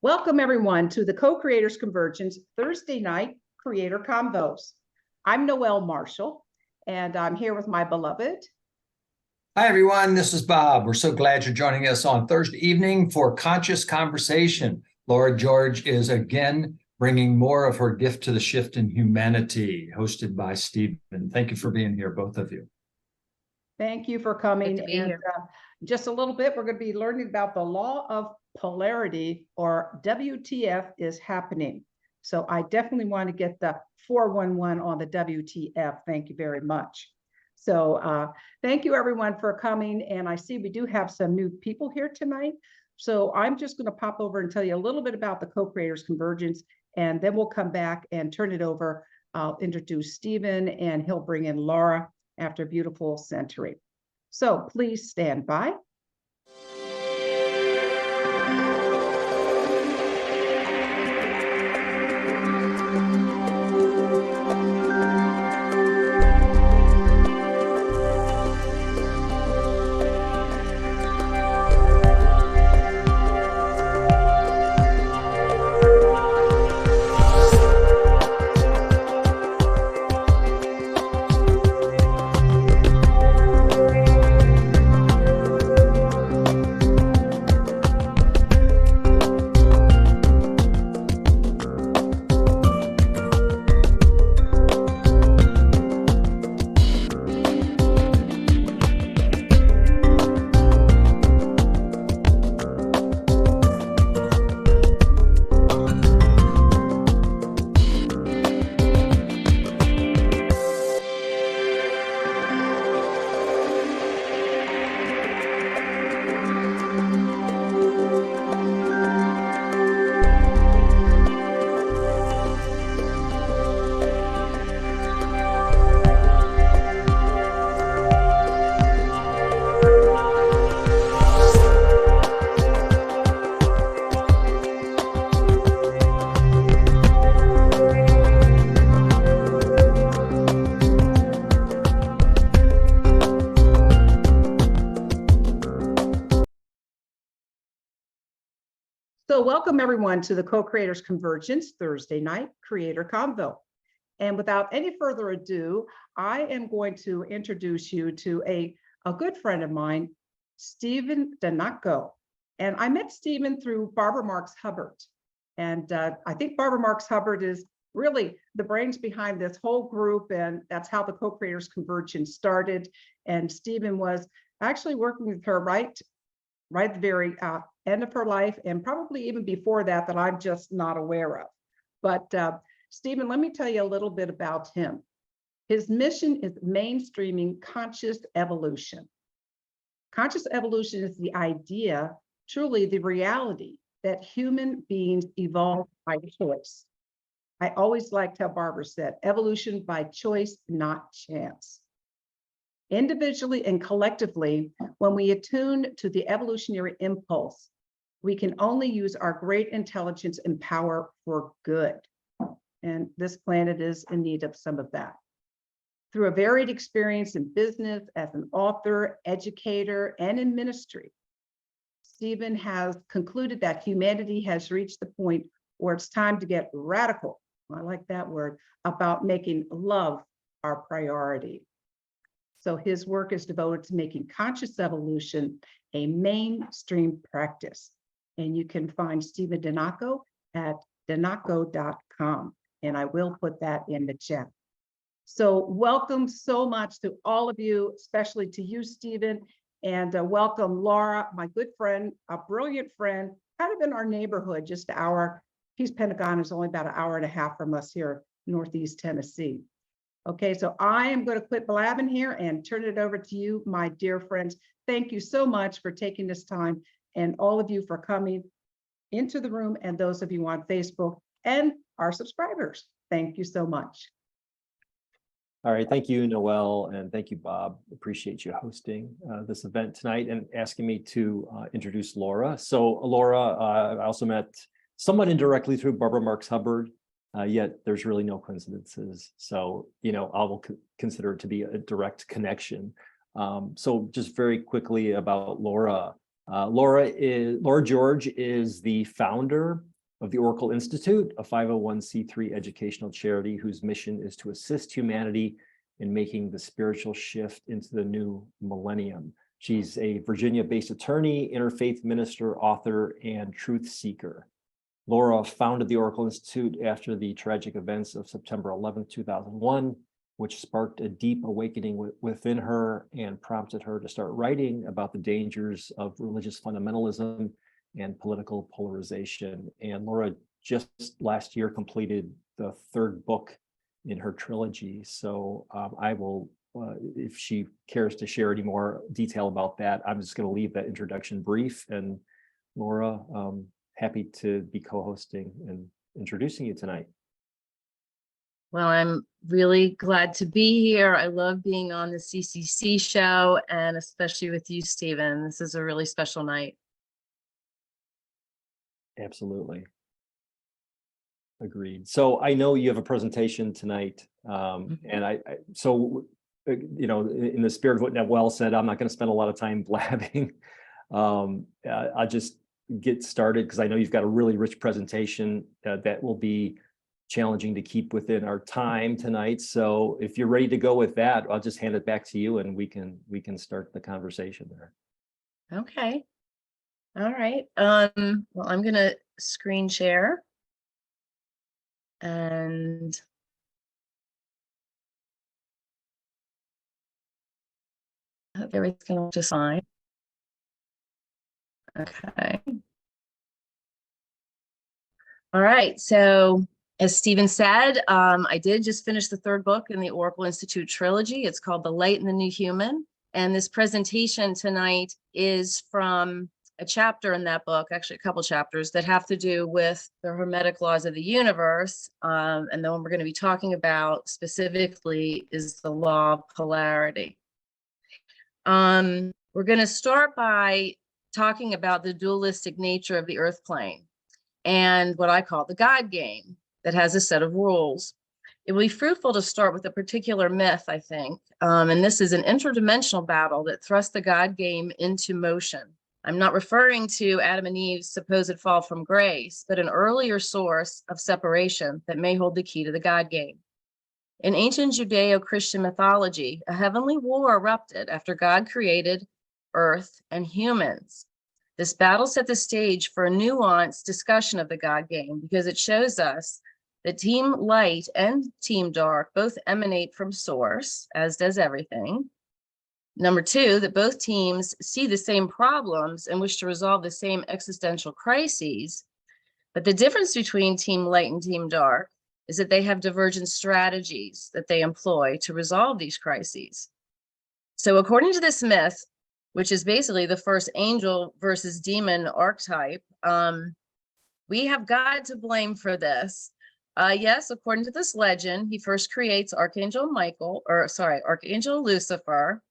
Welcome everyone to the Co-Creators Convergence Thursday night Creator Convos. I'm Noelle Marshall, and I'm here with my beloved. Hi everyone, this is Bob. We're so glad you're joining us on Thursday evening for Conscious Conversation. Laura George is again bringing more of her gift to the shift in humanity, hosted by Stephen. Thank you for being here, both of you. Thank you for coming. Good to be here. Just a little bit, we're going to be learning about the Law of Polarity, or WTF, is happening. So I definitely want to get the 411 on the WTF. Thank you very much. So thank you everyone for coming. And I see we do have some new people here tonight. So I'm just going to pop over and tell you a little bit about the Co-Creators Convergence, and then we'll come back and turn it over. I'll introduce Stephen, and he'll bring in Laura after a beautiful century. So please stand by. So welcome everyone to the Co-Creators Convergence Thursday night Creator Convo. And without any further ado, I am going to introduce you to a good friend of mine, Stephen Dynako. And I met Stephen through Barbara Marx Hubbard. And I think Barbara Marx Hubbard is really the brains behind this whole group, and that's how the Co-Creators Convergence started. And Stephen was actually working with her right at the very end of her life, and probably even before that I'm just not aware of. But Stephen, let me tell you a little bit about him. His mission is mainstreaming conscious evolution. Conscious evolution is the idea, truly the reality, that human beings evolve by choice. I always liked how Barbara said, evolution by choice, not chance. Individually and collectively, when we attune to the evolutionary impulse, we can only use our great intelligence and power for good. And this planet is in need of some of that. Through a varied experience in business, as an author, educator, and in ministry, Stephen has concluded that humanity has reached the point where it's time to get radical, I like that word, about making love our priority. So his work is devoted to making conscious evolution a mainstream practice. And you can find Stephen Dynako at dynako.com. And I will put that in the chat. So welcome so much to all of you, especially to you, Stephen, and welcome Laura, my good friend, a brilliant friend, kind of in our neighborhood, just an hour. Peace Pentagon is only about an hour and a half from us here, Northeast Tennessee. Okay, so I am going to quit blabbing here and turn it over to you, my dear friends. Thank you so much for taking this time, and all of you for coming into the room, and those of you on Facebook and our subscribers. Thank you so much. All right, thank you, Noelle, and thank you, Bob. Appreciate you hosting this event tonight and asking me to introduce Laura. So Laura, I also met somewhat indirectly through Barbara Marx Hubbard. Yet there's really no coincidences. So, I will consider it to be a direct connection. So just very quickly about Laura. Laura George is the founder of the Oracle Institute, a 501c3 educational charity whose mission is to assist humanity in making the spiritual shift into the new millennium. She's a Virginia-based attorney, interfaith minister, author, and truth seeker. Laura founded the Oracle Institute after the tragic events of September 11, 2001, which sparked a deep awakening within her and prompted her to start writing about the dangers of religious fundamentalism and political polarization. And Laura just last year completed the third book in her trilogy. So I will, if she cares to share any more detail about that, I'm just going to leave that introduction brief. And Laura, happy to be co-hosting and introducing you tonight. Well, I'm really glad to be here. I love being on the CCC show, and especially with you, Stephen. This is a really special night. Absolutely. Agreed. So I know you have a presentation tonight, and so you know, in the spirit of what Noel said, I'm not going to spend a lot of time blabbing. I'll just get started because I know you've got a really rich presentation that will be challenging to keep within our time tonight. So if you're ready to go with that, I'll just hand it back to you, and we can start the conversation there. Okay. All right. Well, I'm going to screen share. And I hope everything's going to look just fine. Okay. All right. So as Stephen said, I did just finish the third book in the Oracle Institute trilogy. It's called The Light and the New Human. And this presentation tonight is from a chapter in that book, actually a couple chapters that have to do with the Hermetic laws of the universe. And the one we're going to be talking about specifically is the Law of Polarity. We're going to start by talking about the dualistic nature of the earth plane and what I call the God game that has a set of rules. It will be fruitful to start with a particular myth, I think. And this is an interdimensional battle that thrusts the God game into motion. I'm not referring to Adam and Eve's supposed fall from grace, but an earlier source of separation that may hold the key to the God game. In ancient Judeo-Christian mythology, a heavenly war erupted after God created earth and humans. This battle set the stage for a nuanced discussion of the God game because it shows us that Team Light and Team Dark both emanate from source, as does everything. Number two, that both teams see the same problems and wish to resolve the same existential crises. But the difference between Team Light and Team Dark is that they have divergent strategies that they employ to resolve these crises. So according to this myth, which is basically the first angel versus demon archetype, we have God to blame for this. Yes, according to this legend, he first creates Archangel Lucifer,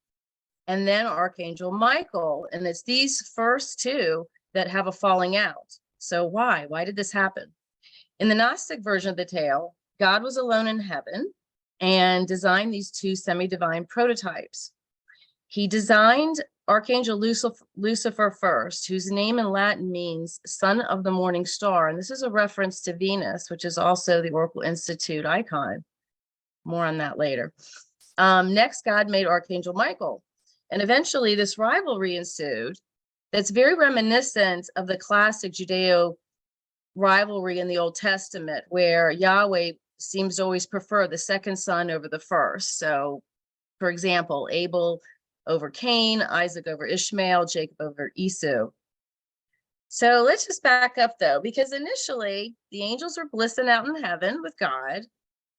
and then Archangel Michael. And it's these first two that have a falling out. So why? Why did this happen? In the Gnostic version of the tale, God was alone in heaven and designed these two semi-divine prototypes. He designed Archangel Lucifer first, whose name in Latin means son of the morning star. And this is a reference to Venus, which is also the Oracle Institute icon. More on that later. Next, God made Archangel Michael. And eventually this rivalry ensued that's very reminiscent of the classic Judeo rivalry in the Old Testament, where Yahweh seems to always prefer the second son over the first. So, for example, Abel over Cain, Isaac over Ishmael, Jacob over Esau. So let's just back up though, because initially the angels were blissing out in heaven with God,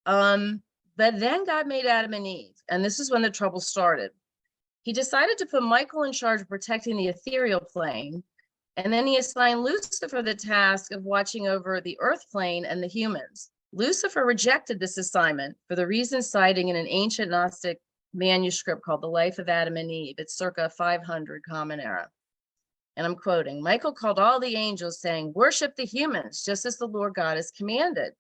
but then God made Adam and Eve, and this is when the trouble started. He decided to put Michael in charge of protecting the ethereal plane, and then he assigned Lucifer the task of watching over the earth plane and the humans. Lucifer rejected this assignment for the reasons citing in an ancient Gnostic manuscript called The Life of Adam and Eve. It's circa 500 Common Era. And I'm quoting, Michael called all the angels saying, worship the humans, just as the Lord God has commanded.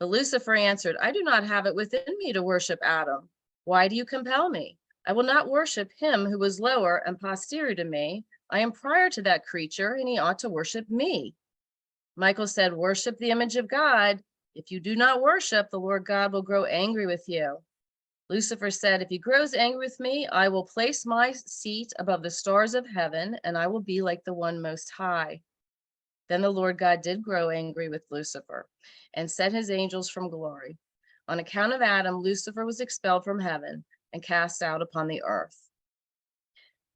But Lucifer answered, I do not have it within me to worship Adam. Why do you compel me? I will not worship him who was lower and posterior to me. I am prior to that creature, and he ought to worship me. Michael said, worship the image of God. If you do not worship, the Lord God will grow angry with you. Lucifer said, if he grows angry with me, I will place my seat above the stars of heaven, and I will be like the one most high. Then the Lord God did grow angry with Lucifer and sent his angels from glory. On account of Adam, Lucifer was expelled from heaven and cast out upon the earth.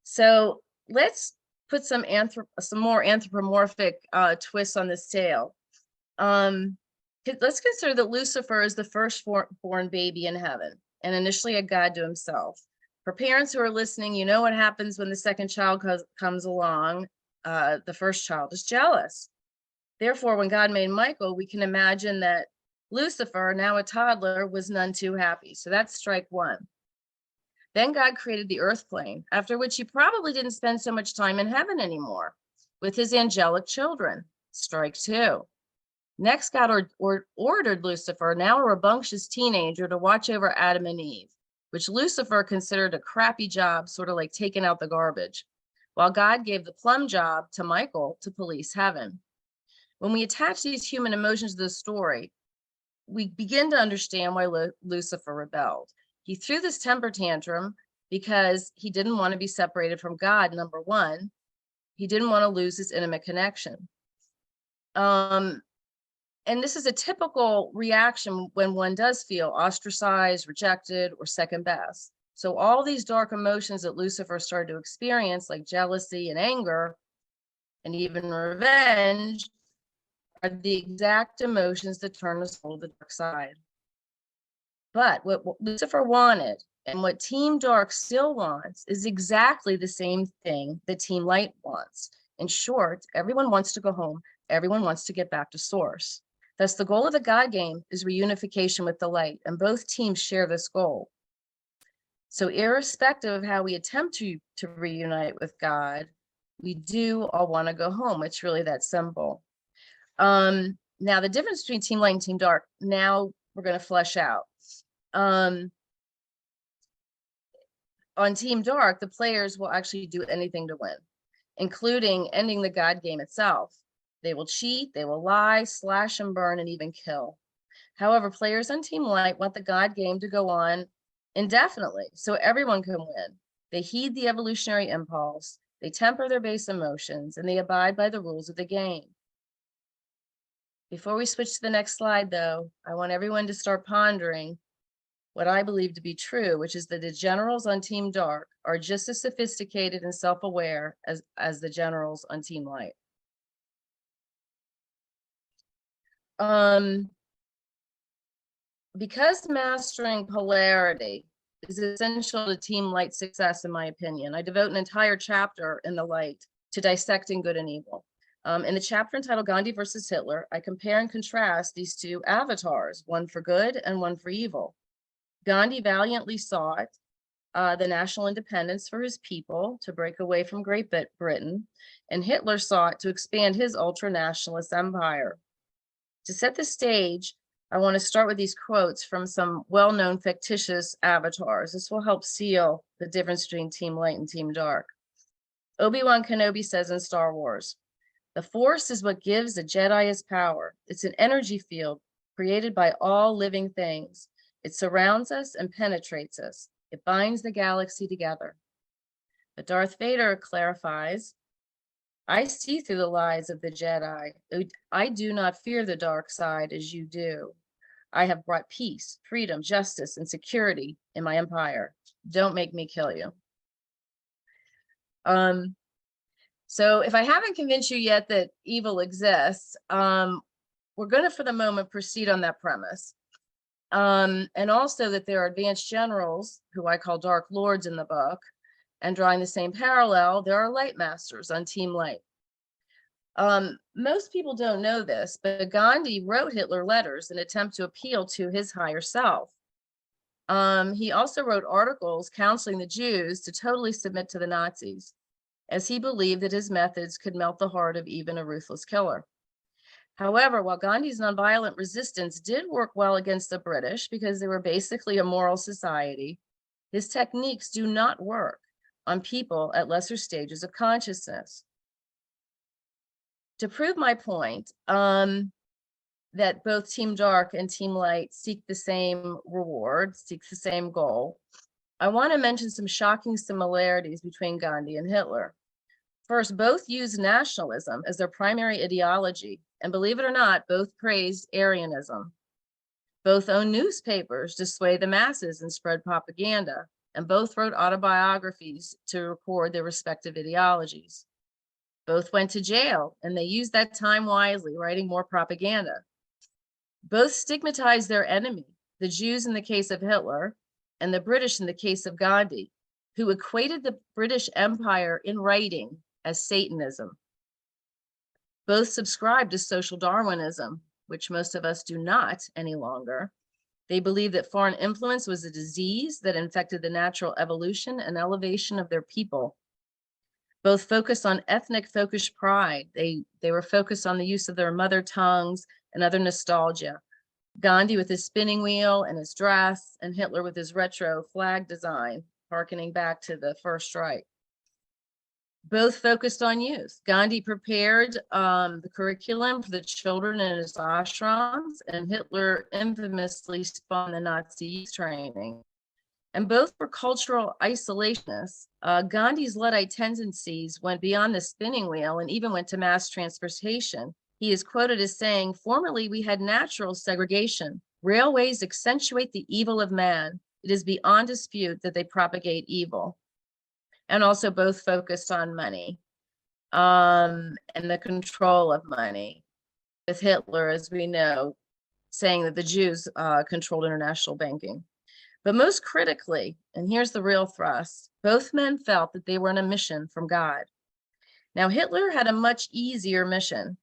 So let's put some more anthropomorphic twists on this tale. Let's consider that Lucifer is the firstborn baby in heaven and initially a god to himself. For parents who are listening, you know what happens when the second child comes along. The first child is jealous. Therefore, when God made Michael, we can imagine that Lucifer, now a toddler, was none too happy. So that's strike one. Then God created the earth plane, after which he probably didn't spend so much time in heaven anymore with his angelic children. Strike two. Next, God ordered Lucifer, now a rambunctious teenager, to watch over Adam and Eve, which Lucifer considered a crappy job, sort of like taking out the garbage, while God gave the plum job to Michael to police heaven. When we attach these human emotions to the story, we begin to understand why Lucifer rebelled. He threw this temper tantrum because he didn't want to be separated from God, number one. He didn't want to lose his intimate connection. And this is a typical reaction when one does feel ostracized, rejected, or second best. So all these dark emotions that Lucifer started to experience, like jealousy and anger, and even revenge, are the exact emotions that turn us to the dark side. But what Lucifer wanted, and what Team Dark still wants, is exactly the same thing that Team Light wants. In short, everyone wants to go home. Everyone wants to get back to source. Thus, the goal of the God game is reunification with the light, and both teams share this goal. So irrespective of how we attempt to reunite with God, we do all want to go home. It's really that simple. Now, the difference between Team Light and Team Dark, now we're going to flesh out. On Team Dark, the players will actually do anything to win, including ending the God game itself. They will cheat, they will lie, slash and burn, and even kill. However, players on Team Light want the God game to go on indefinitely, so everyone can win. They heed the evolutionary impulse, they temper their base emotions, and they abide by the rules of the game. Before we switch to the next slide, though, I want everyone to start pondering what I believe to be true, which is that the generals on Team Dark are just as sophisticated and self-aware as the generals on Team Light. Because mastering polarity is essential to Team Light's success, in my opinion, I devote an entire chapter in the Light to dissecting good and evil. In the chapter entitled Gandhi versus Hitler, I compare and contrast these two avatars, one for good and one for evil. Gandhi valiantly sought the national independence for his people to break away from Great Britain, and Hitler sought to expand his ultra-nationalist empire. To set the stage, I want to start with these quotes from some well-known fictitious avatars. This will help seal the difference between Team Light and Team Dark. Obi-Wan Kenobi says in Star Wars, "The Force is what gives a Jedi his power. It's an energy field created by all living things. It surrounds us and penetrates us. It binds the galaxy together." But Darth Vader clarifies, "I see through the lies of the Jedi. I do not fear the dark side as you do. I have brought peace, freedom, justice, and security in my empire. Don't make me kill you." So if I haven't convinced you yet that evil exists, we're going to, for the moment, proceed on that premise. And also that there are advanced generals, who I call Dark Lords in the book, and drawing the same parallel, there are Light Masters on Team Light. Most people don't know this, but Gandhi wrote Hitler letters in an attempt to appeal to his higher self. He also wrote articles counseling the Jews to totally submit to the Nazis, as he believed that his methods could melt the heart of even a ruthless killer. However, while Gandhi's nonviolent resistance did work well against the British because they were basically a moral society, his techniques do not work on people at lesser stages of consciousness. to prove my point, that both Team Dark and Team Light seek the same reward, seek the same goal, I want to mention some shocking similarities between Gandhi and Hitler. First, both used nationalism as their primary ideology, and believe it or not, both praised Aryanism. Both owned newspapers to sway the masses and spread propaganda, and both wrote autobiographies to record their respective ideologies. Both went to jail, and they used that time wisely, writing more propaganda. Both stigmatized their enemy, the Jews in the case of Hitler, and the British in the case of Gandhi, who equated the British Empire in writing as Satanism. Both subscribed to social Darwinism, which most of us do not any longer. They believed that foreign influence was a disease that infected the natural evolution and elevation of their people. Both focused on ethnic focused pride. They were focused on the use of their mother tongues and other nostalgia. Gandhi with his spinning wheel and his dress, and Hitler with his retro flag design, harkening back to the First Reich. Both focused on youth. Gandhi prepared the curriculum for the children in his ashrams, and Hitler infamously spun the Nazi youth training. And both were cultural isolationists. Gandhi's Luddite tendencies went beyond the spinning wheel and even went to mass transportation. He is quoted as saying, "Formerly we had natural segregation. Railways accentuate the evil of man. It is beyond dispute that they propagate evil." And also both focused on money and the control of money, with Hitler, as we know, saying that the Jews controlled international banking. But most critically, and here's the real thrust, both men felt that they were on a mission from God. Now, Hitler had a much easier mission.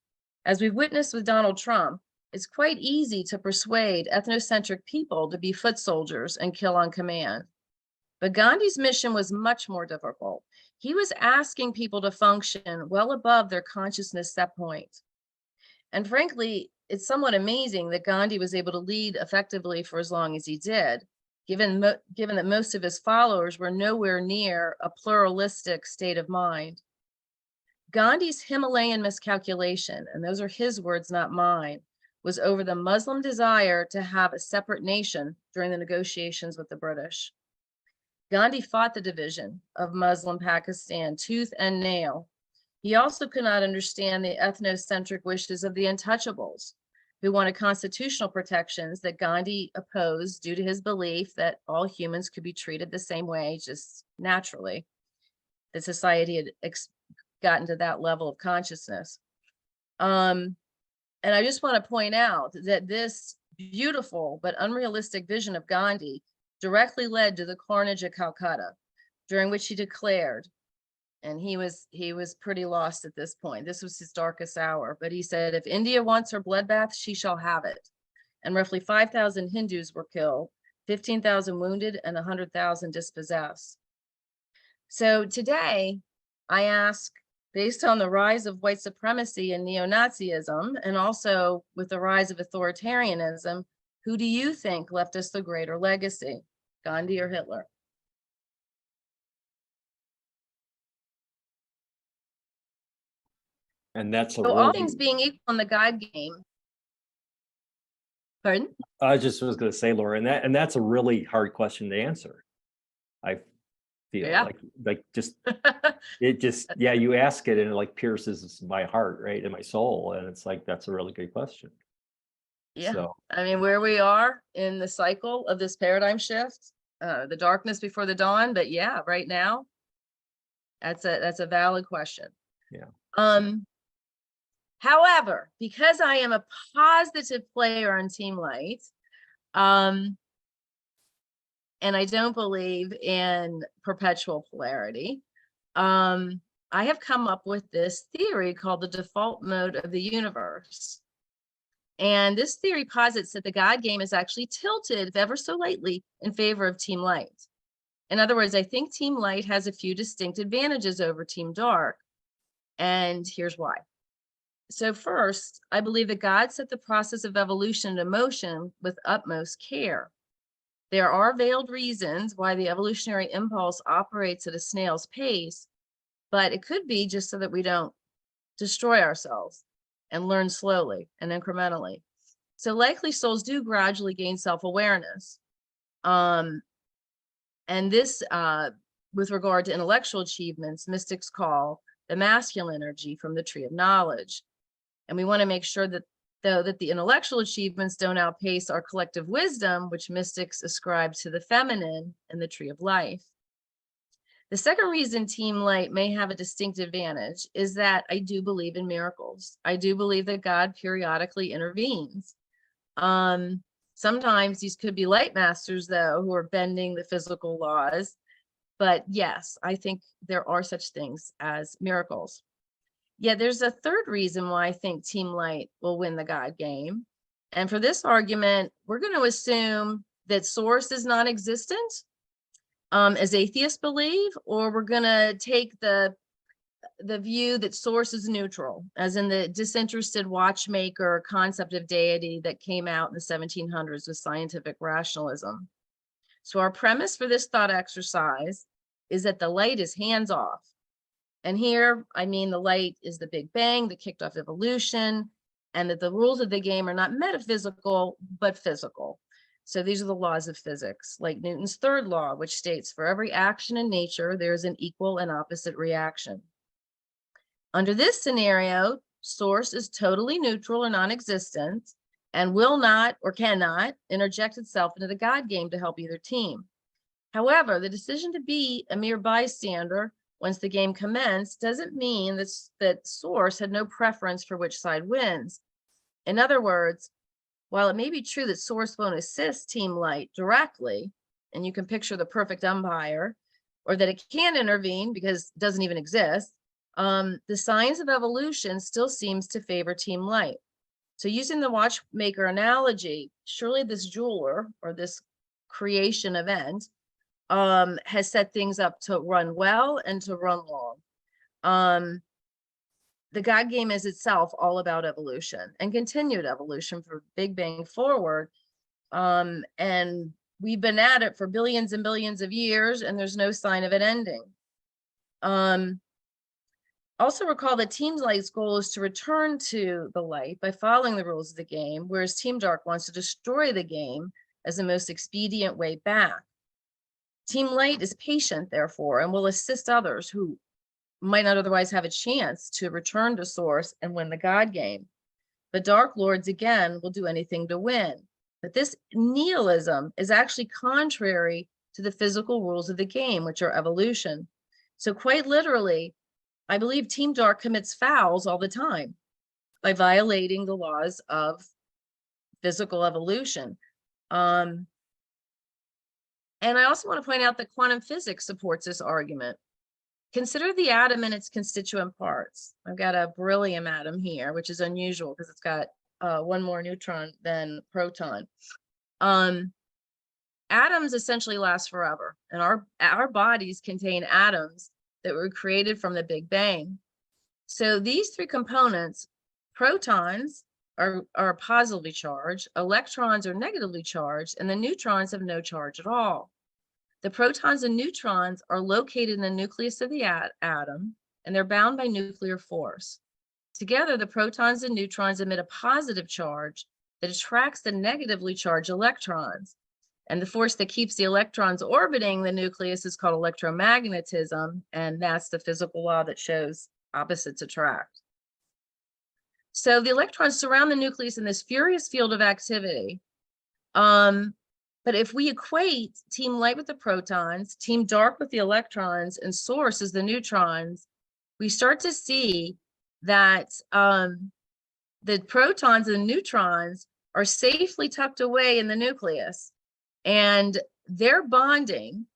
As we've witnessed with Donald Trump, it's quite easy to persuade ethnocentric people to be foot soldiers and kill on command. But Gandhi's mission was much more difficult. He was asking people to function well above their consciousness set point. And frankly, it's somewhat amazing that Gandhi was able to lead effectively for as long as he did, given that most of his followers were nowhere near a pluralistic state of mind. Gandhi's Himalayan miscalculation, and those are his words, not mine, was over the Muslim desire to have a separate nation during the negotiations with the British. Gandhi fought the division of Muslim Pakistan tooth and nail. He also could not understand the ethnocentric wishes of the untouchables, who wanted constitutional protections that Gandhi opposed due to his belief that all humans could be treated the same way, just naturally. That society had gotten to that level of consciousness. And I just want to point out that this beautiful but unrealistic vision of Gandhi directly led to the carnage at Calcutta, during which he declared, and he was pretty lost at this point. This was his darkest hour, but he said, "If India wants her bloodbath, she shall have it." And roughly 5,000 Hindus were killed, 15,000 wounded, and 100,000 dispossessed. So today, I ask, based on the rise of white supremacy and neo-Nazism, and also with the rise of authoritarianism, who do you think left us the greater legacy, Gandhi or Hitler? And that's a So really, all things being equal in the God game. Pardon? I just was going to say, Laura, and that's a really hard question to answer. I feel Yeah. like just it just, yeah, you ask it and it like pierces my heart, right, and my soul, and it's like, that's a really good question. Yeah. So I mean, where we are in the cycle of this paradigm shift, the darkness before the dawn, but yeah, right now, that's a valid question. yeah. However, because I am a positive player on Team Light, and I don't believe in perpetual polarity, I have come up with this theory called the default mode of the universe. And this theory posits that the God game is actually tilted, if ever so lightly, in favor of Team Light. In other words, I think Team Light has a few distinct advantages over Team Dark. And here's why. So first, I believe that God set the process of evolution into motion with utmost care. There are veiled reasons why the evolutionary impulse operates at a snail's pace, but it could be just so that we don't destroy ourselves. and learn slowly and incrementally. So likely souls do gradually gain self-awareness. And this, with regard to intellectual achievements, mystics call the masculine energy from the tree of knowledge. And we want to make sure that, though, that the intellectual achievements don't outpace our collective wisdom, which mystics ascribe to the feminine and the tree of life. The second reason Team Light may have a distinct advantage is that I do believe in miracles. I do believe that God periodically intervenes. Sometimes these could be light masters, though, who are bending the physical laws. But yes, I think there are such things as miracles. Yeah, there's a third reason why I think Team Light will win the God game. And for this argument, we're going to assume that source is non-existent, as atheists believe, or we're going to take the view that source is neutral, as in the disinterested watchmaker concept of deity that came out in the 1700s with scientific rationalism. So our premise for this thought exercise is that the light is hands-off. And here, I mean, the light is the Big Bang that kicked off evolution, and that the rules of the game are not metaphysical, but physical. So these are the laws of physics, like Newton's third law, which states for every action in nature, there is an equal and opposite reaction. Under this scenario, source is totally neutral or non-existent and will not or cannot interject itself into the God game to help either team. However, the decision to be a mere bystander once the game commenced doesn't mean that source had no preference for which side wins. In other words, while it may be true that source won't assist Team Light directly, and you can picture the perfect umpire, or that it can intervene because it doesn't even exist, the science of evolution still seems to favor Team Light. So using the watchmaker analogy, surely this jeweler or this creation event has set things up to run well and to run long. The God game is itself all about evolution and continued evolution for Big Bang forward. And we've been at it for billions and billions of years, and there's no sign of it ending. Also recall that Team Light's goal is to return to the light by following the rules of the game, whereas Team Dark wants to destroy the game as the most expedient way back. Team Light is patient, therefore, and will assist others who might not otherwise have a chance to return to source and win the God game. The Dark Lords, again, will do anything to win. But this nihilism is actually contrary to the physical rules of the game, which are evolution. So quite literally, I believe Team Dark commits fouls all the time by violating the laws of physical evolution. And I also want to point out that quantum physics supports this argument. Consider the atom and its constituent parts. I've got a beryllium atom here, which is unusual because it's got one more neutron than proton. Atoms essentially last forever, and our bodies contain atoms that were created from the Big Bang. So these three components, protons are positively charged, electrons are negatively charged, and the neutrons have no charge at all. The protons and neutrons are located in the nucleus of the atom, and they're bound by nuclear force. Together, the protons and neutrons emit a positive charge that attracts the negatively charged electrons. And the force that keeps the electrons orbiting the nucleus is called electromagnetism, and that's the physical law that shows opposites attract. So the electrons surround the nucleus in this furious field of activity. But if we equate Team Light with the protons, Team Dark with the electrons, and source as the neutrons, we start to see that the protons and the neutrons are safely tucked away in the nucleus. And they're bonding.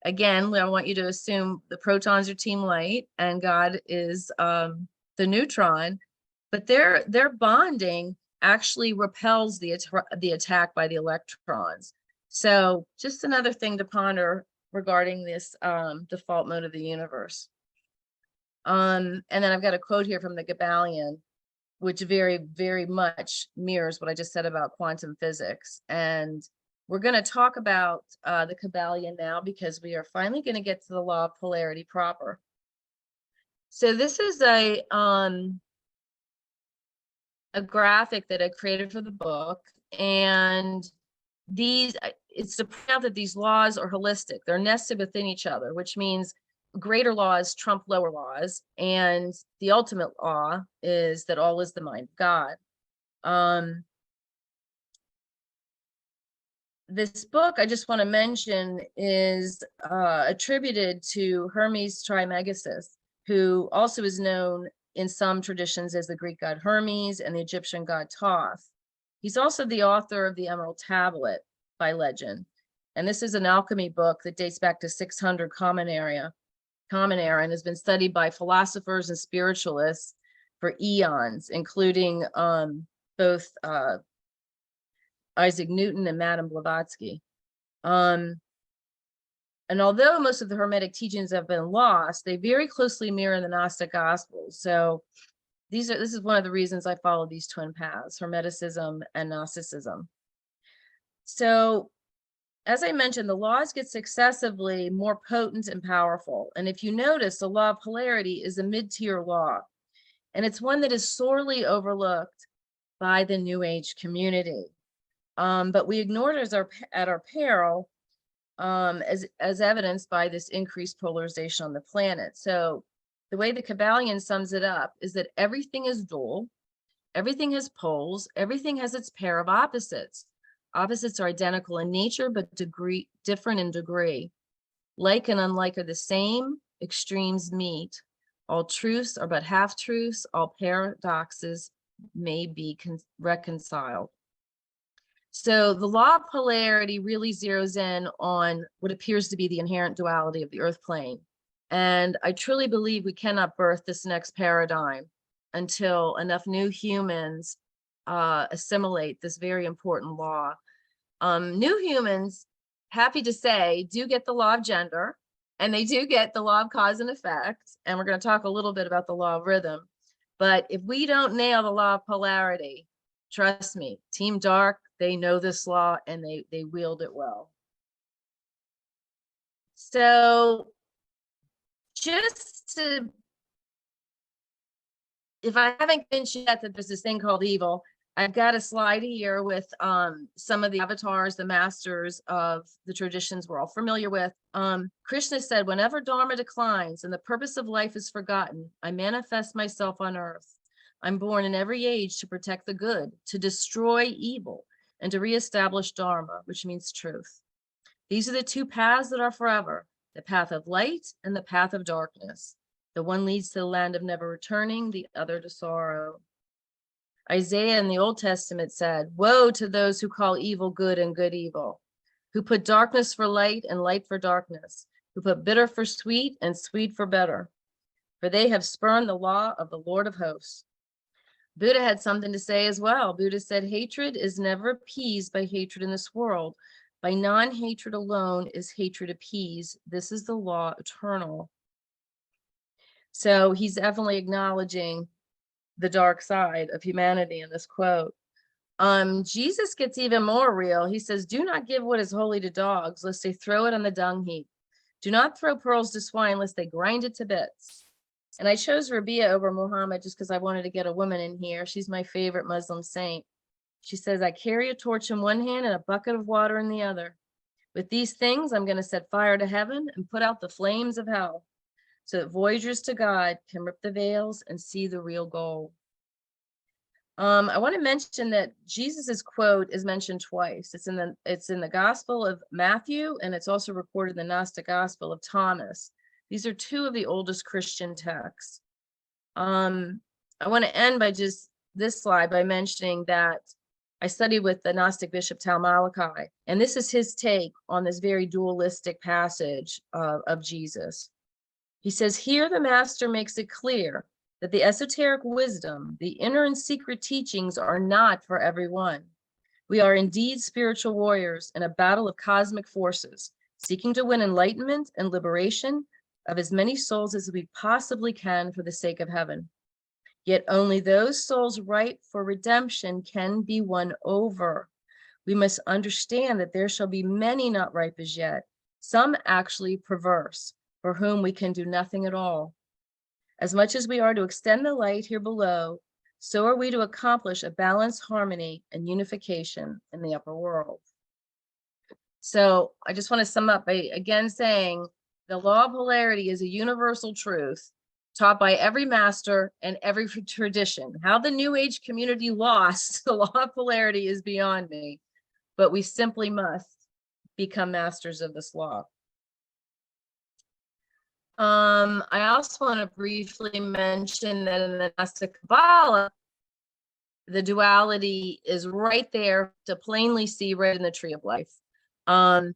Again, I want you to assume the protons are Team Light and God is the neutron, but their bonding actually repels the attack by the electrons. So just another thing to ponder regarding this default mode of the universe. And then I've got a quote here from the Kabbalion, which very, very much mirrors what I just said about quantum physics. And we're going to talk about the Kabbalion now because we are finally going to get to the law of polarity proper. So this is a a graphic that I created for the book, and it's to point out that these laws are holistic. They're nested within each other, which means greater laws trump lower laws, and the ultimate law is that all is the mind of God. This book, I just want to mention, is attributed to Hermes Trismegistus, who also is known in some traditions as the Greek god Hermes and the Egyptian god Thoth. He's also the author of the Emerald Tablet by legend. And this is an alchemy book that dates back to 600 Common Era, and has been studied by philosophers and spiritualists for eons, including both Isaac Newton and Madame Blavatsky. And although most of the Hermetic teachings have been lost, they very closely mirror the Gnostic Gospels. So this is one of the reasons I follow these twin paths, Hermeticism and Gnosticism. So as I mentioned, the laws get successively more potent and powerful. And if you notice, the law of polarity is a mid-tier law, and it's one that is sorely overlooked by the New Age community. But we ignore it at our peril, as evidenced by this increased polarization on the planet. So the way the Kabbalion sums it up is that everything is dual, everything has poles, everything has its pair of opposites. Opposites are identical in nature, but different in degree. Like and unlike are the same, extremes meet. All truths are but half-truths, all paradoxes may be reconciled. So the law of polarity really zeroes in on what appears to be the inherent duality of the earth plane. And I truly believe we cannot birth this next paradigm until enough new humans assimilate this very important law. New humans, happy to say, do get the law of gender, and they do get the law of cause and effect. And we're going to talk a little bit about the law of rhythm. But if we don't nail the law of polarity, trust me, Team Dark, they know this law and they wield it well. So just to, if I haven't mentioned yet that there's this thing called evil, I've got a slide here with some of the avatars, the masters of the traditions we're all familiar with. Krishna said, whenever Dharma declines and the purpose of life is forgotten, I manifest myself on earth. I'm born in every age to protect the good, to destroy evil, and to reestablish Dharma, which means truth. These are the two paths that are forever, the path of light and the path of darkness. The one leads to the land of never returning, the other to sorrow. Isaiah in the Old Testament said, woe to those who call evil good and good evil, who put darkness for light and light for darkness, who put bitter for sweet and sweet for better, for they have spurned the law of the Lord of hosts. Buddha had something to say as well. Buddha said, hatred is never appeased by hatred in this world. By non-hatred alone is hatred appeased. This is the law eternal. So he's definitely acknowledging the dark side of humanity in this quote. Jesus gets even more real. He says, do not give what is holy to dogs, lest they throw it on the dung heap. Do not throw pearls to swine, lest they grind it to bits. And I chose Rabia over Muhammad just because I wanted to get a woman in here. She's my favorite Muslim saint. She says, I carry a torch in one hand and a bucket of water in the other. With these things, I'm going to set fire to heaven and put out the flames of hell, so that voyagers to God can rip the veils and see the real goal. I want to mention that Jesus's quote is mentioned twice. It's in the Gospel of Matthew, and it's also recorded in the Gnostic Gospel of Thomas. These are two of the oldest Christian texts. I want to end by just this slide by mentioning that I studied with the Gnostic bishop Tal Malachi, and this is his take on this very dualistic passage of Jesus. He says, here the master makes it clear that the esoteric wisdom, the inner and secret teachings are not for everyone. We are indeed spiritual warriors in a battle of cosmic forces, seeking to win enlightenment and liberation of as many souls as we possibly can for the sake of heaven. Yet only those souls ripe for redemption can be won over. We must understand that there shall be many not ripe as yet, some actually perverse, for whom we can do nothing at all. As much as we are to extend the light here below, so are we to accomplish a balanced harmony and unification in the upper world. So I just want to sum up by again saying the law of polarity is a universal truth taught by every master and every tradition. How the New Age community lost the law of polarity is beyond me, but we simply must become masters of this law. I also want to briefly mention that in the Gnostic Kabbalah, the duality is right there to plainly see right in the tree of life. And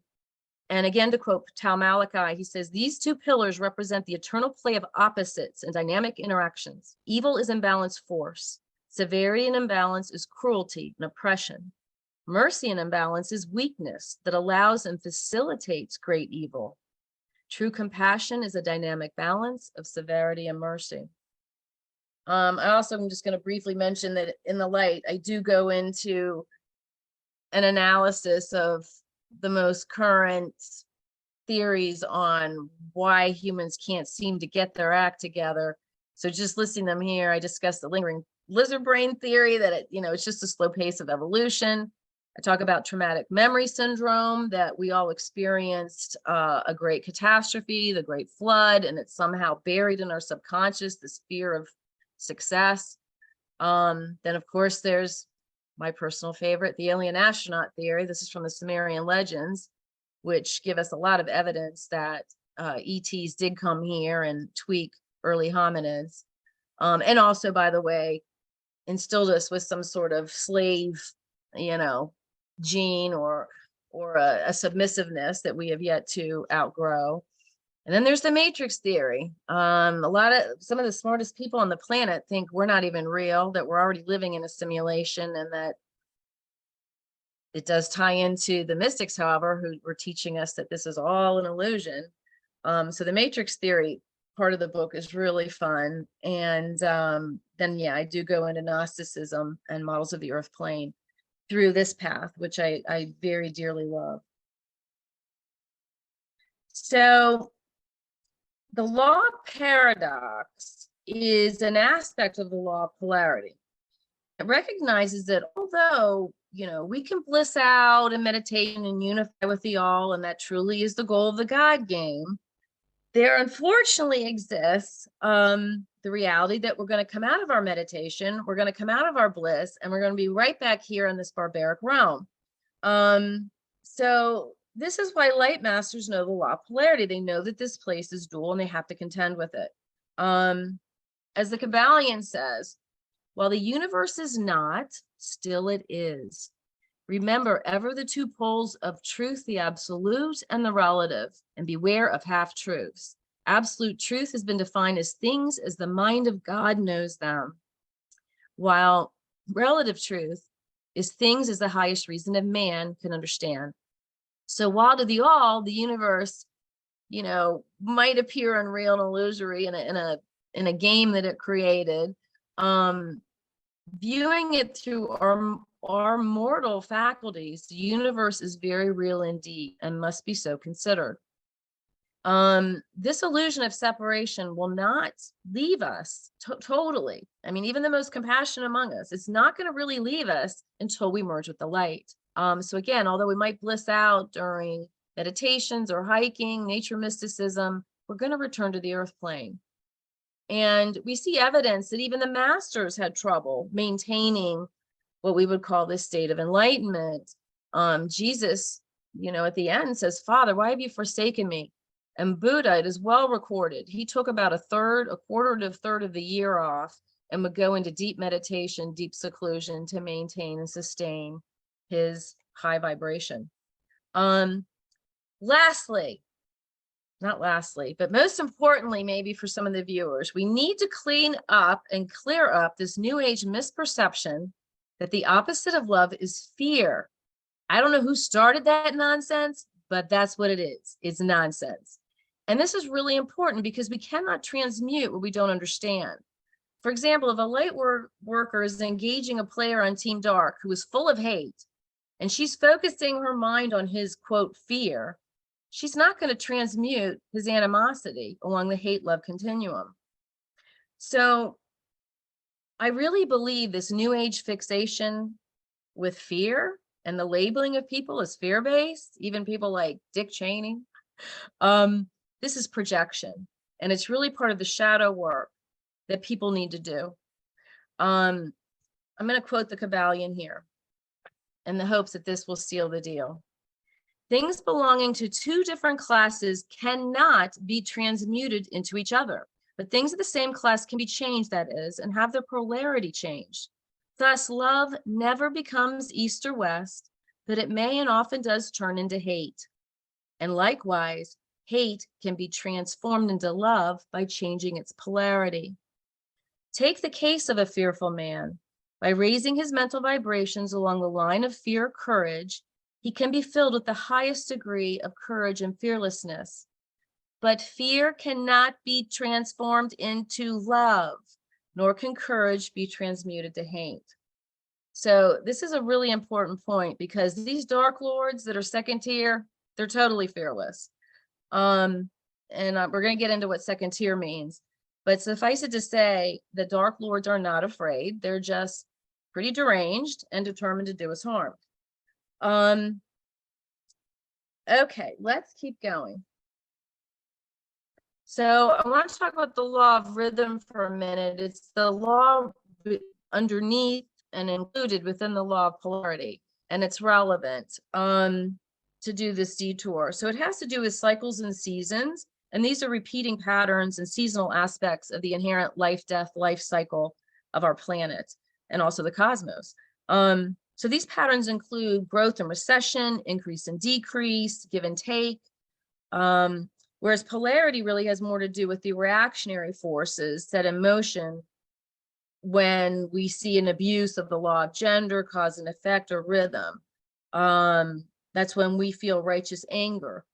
again, to quote Tal Malachi, he says, these two pillars represent the eternal play of opposites and dynamic interactions. Evil is imbalanced force. Severity and imbalance is cruelty and oppression. Mercy and imbalance is weakness that allows and facilitates great evil. True compassion is a dynamic balance of severity and mercy. I also am just going to briefly mention that in the light, I do go into an analysis of the most current theories on why humans can't seem to get their act together. So just listing them here, I discussed the lingering lizard brain theory that it's just a slow pace of evolution. I talk about traumatic memory syndrome, that we all experienced a great catastrophe, the Great Flood, and it's somehow buried in our subconscious, this fear of success. Then of course there's my personal favorite, the alien astronaut theory. This is from the Sumerian legends, which give us a lot of evidence that ETs did come here and tweak early hominids. And also, by the way, instilled us with some sort of slave, gene or a submissiveness that we have yet to outgrow. And then there's the matrix theory. Some of the smartest people on the planet think we're not even real, that we're already living in a simulation, and that it does tie into the mystics, however, who were teaching us that this is all an illusion. So the matrix theory part of the book is really fun. And then, I do go into Gnosticism and models of the earth plane through this path, which I very dearly love. So the law of paradox is an aspect of the law of polarity. It recognizes that although, we can bliss out in meditation and unify with the all, and that truly is the goal of the God game, there unfortunately exists the reality that we're going to come out of our meditation, we're going to come out of our bliss, and we're going to be right back here in this barbaric realm. So this is why light masters know the law of polarity. They know that this place is dual and they have to contend with it. As the Kabbalion says, while the universe is not, still it is. Remember ever the two poles of truth, the absolute and the relative, and beware of half-truths. Absolute truth has been defined as things as the mind of God knows them, while relative truth is things as the highest reason of man can understand. So while to the all, the universe, might appear unreal and illusory in a game that it created, viewing it through our mortal faculties, the universe is very real indeed and must be so considered. This illusion of separation will not leave us totally. I mean, even the most compassionate among us, it's not going to really leave us until we merge with the light. So again, although we might bliss out during meditations or hiking, nature mysticism, we're going to return to the earth plane. And we see evidence that even the masters had trouble maintaining what we would call this state of enlightenment. Jesus, at the end says, Father, why have you forsaken me? And Buddha, it is well recorded, he took about a quarter to a third of the year off and would go into deep meditation, deep seclusion to maintain and sustain his high vibration. Not lastly, but most importantly, maybe for some of the viewers, we need to clean up and clear up this new age misperception that the opposite of love is fear. I don't know who started that nonsense, but that's what it is. It's nonsense. And this is really important because we cannot transmute what we don't understand. For example, if a light worker is engaging a player on Team Dark who is full of hate, and she's focusing her mind on his, quote, fear, she's not going to transmute his animosity along the hate-love continuum. So I really believe this new age fixation with fear and the labeling of people as fear-based, even people like Dick Cheney, this is projection. And it's really part of the shadow work that people need to do. I'm going to quote the Kabbalion here in the hopes that this will seal the deal. Things belonging to two different classes cannot be transmuted into each other, but things of the same class can be changed, that is, and have their polarity changed. Thus, love never becomes east or west, but it may and often does turn into hate. And likewise, hate can be transformed into love by changing its polarity. Take the case of a fearful man. By raising his mental vibrations along the line of fear, courage, he can be filled with the highest degree of courage and fearlessness. But fear cannot be transformed into love, nor can courage be transmuted to hate. So this is a really important point, because these dark lords that are second tier, they're totally fearless. And we're going to get into what second tier means. But suffice it to say, the dark lords are not afraid. They're just pretty deranged and determined to do us harm. Okay, let's keep going. So I want to talk about the law of rhythm for a minute. It's the law underneath and included within the law of polarity, and it's relevant to do this detour. So it has to do with cycles and seasons, and these are repeating patterns and seasonal aspects of the inherent life-death life cycle of our planet and also the cosmos. So these patterns include growth and recession, increase and decrease, give and take, whereas polarity really has more to do with the reactionary forces set in motion when we see an abuse of the law of gender, cause and effect, or rhythm. That's when we feel righteous anger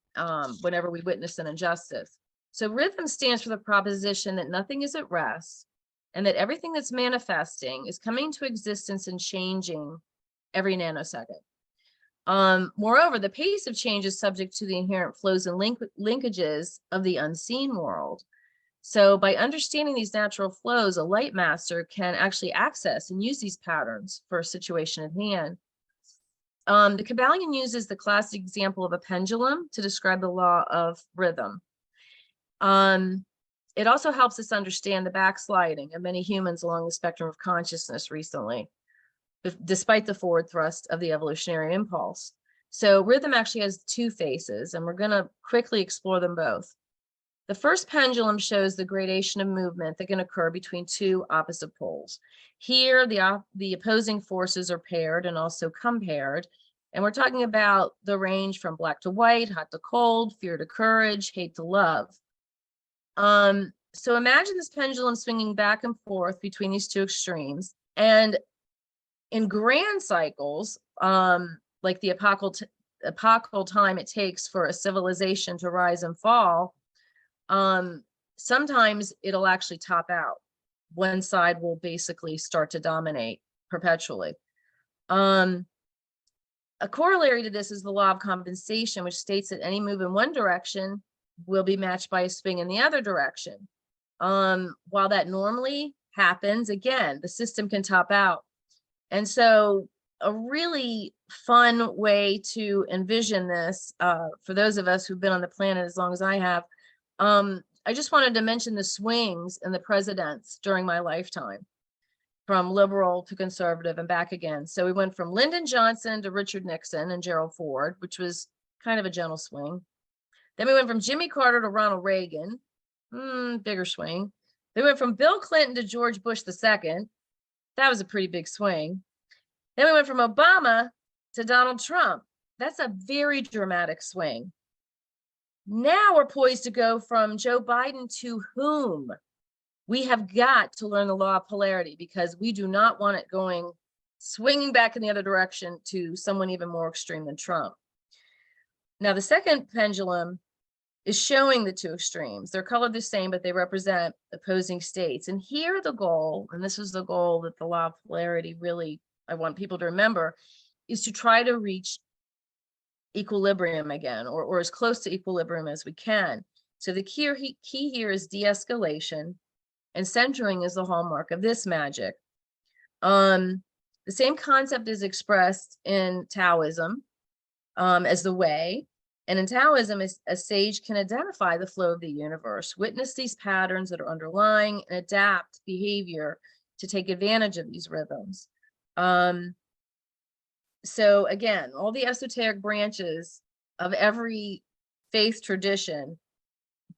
whenever we witness an injustice. So rhythm stands for the proposition that nothing is at rest and that everything that's manifesting is coming to existence and changing every nanosecond. Moreover, the pace of change is subject to the inherent flows and linkages of the unseen world. So by understanding these natural flows, a light master can actually access and use these patterns for a situation at hand. The Kabbalion uses the classic example of a pendulum to describe the law of rhythm. It also helps us understand the backsliding of many humans along the spectrum of consciousness recently, despite the forward thrust of the evolutionary impulse. So rhythm actually has two faces, and we're going to quickly explore them both. The first pendulum shows the gradation of movement that can occur between two opposite poles. Here, the opposing forces are paired and also compared, and we're talking about the range from black to white, hot to cold, fear to courage, hate to love. So imagine this pendulum swinging back and forth between these two extremes, and in grand cycles, like the epochal time it takes for a civilization to rise and fall, sometimes it'll actually top out. One side will basically start to dominate perpetually. A corollary to this is the law of compensation, which states that any move in one direction will be matched by a swing in the other direction. While that normally happens, again, the system can top out. And so a really fun way to envision this, for those of us who've been on the planet as long as I have, I just wanted to mention the swings in the presidents during my lifetime, from liberal to conservative and back again. So we went from Lyndon Johnson to Richard Nixon and Gerald Ford, which was kind of a gentle swing. Then we went from Jimmy Carter to Ronald Reagan, bigger swing. Then we went from Bill Clinton to George Bush II. That was a pretty big swing. Then we went from Obama to Donald Trump. That's a very dramatic swing. Now we're poised to go from Joe Biden to whom? We have got to learn the law of polarity, because we do not want it swinging back in the other direction to someone even more extreme than Trump. Now, the second pendulum is showing the two extremes. They're colored the same, but they represent opposing states. And here the goal, and this is the goal that the law of polarity really, I want people to remember, is to try to reach equilibrium again, or as close to equilibrium as we can. So the key here is de-escalation, and centering is the hallmark of this magic. The same concept is expressed in Taoism as the way. And in Taoism, a sage can identify the flow of the universe, witness these patterns that are underlying, and adapt behavior to take advantage of these rhythms. So again, all the esoteric branches of every faith tradition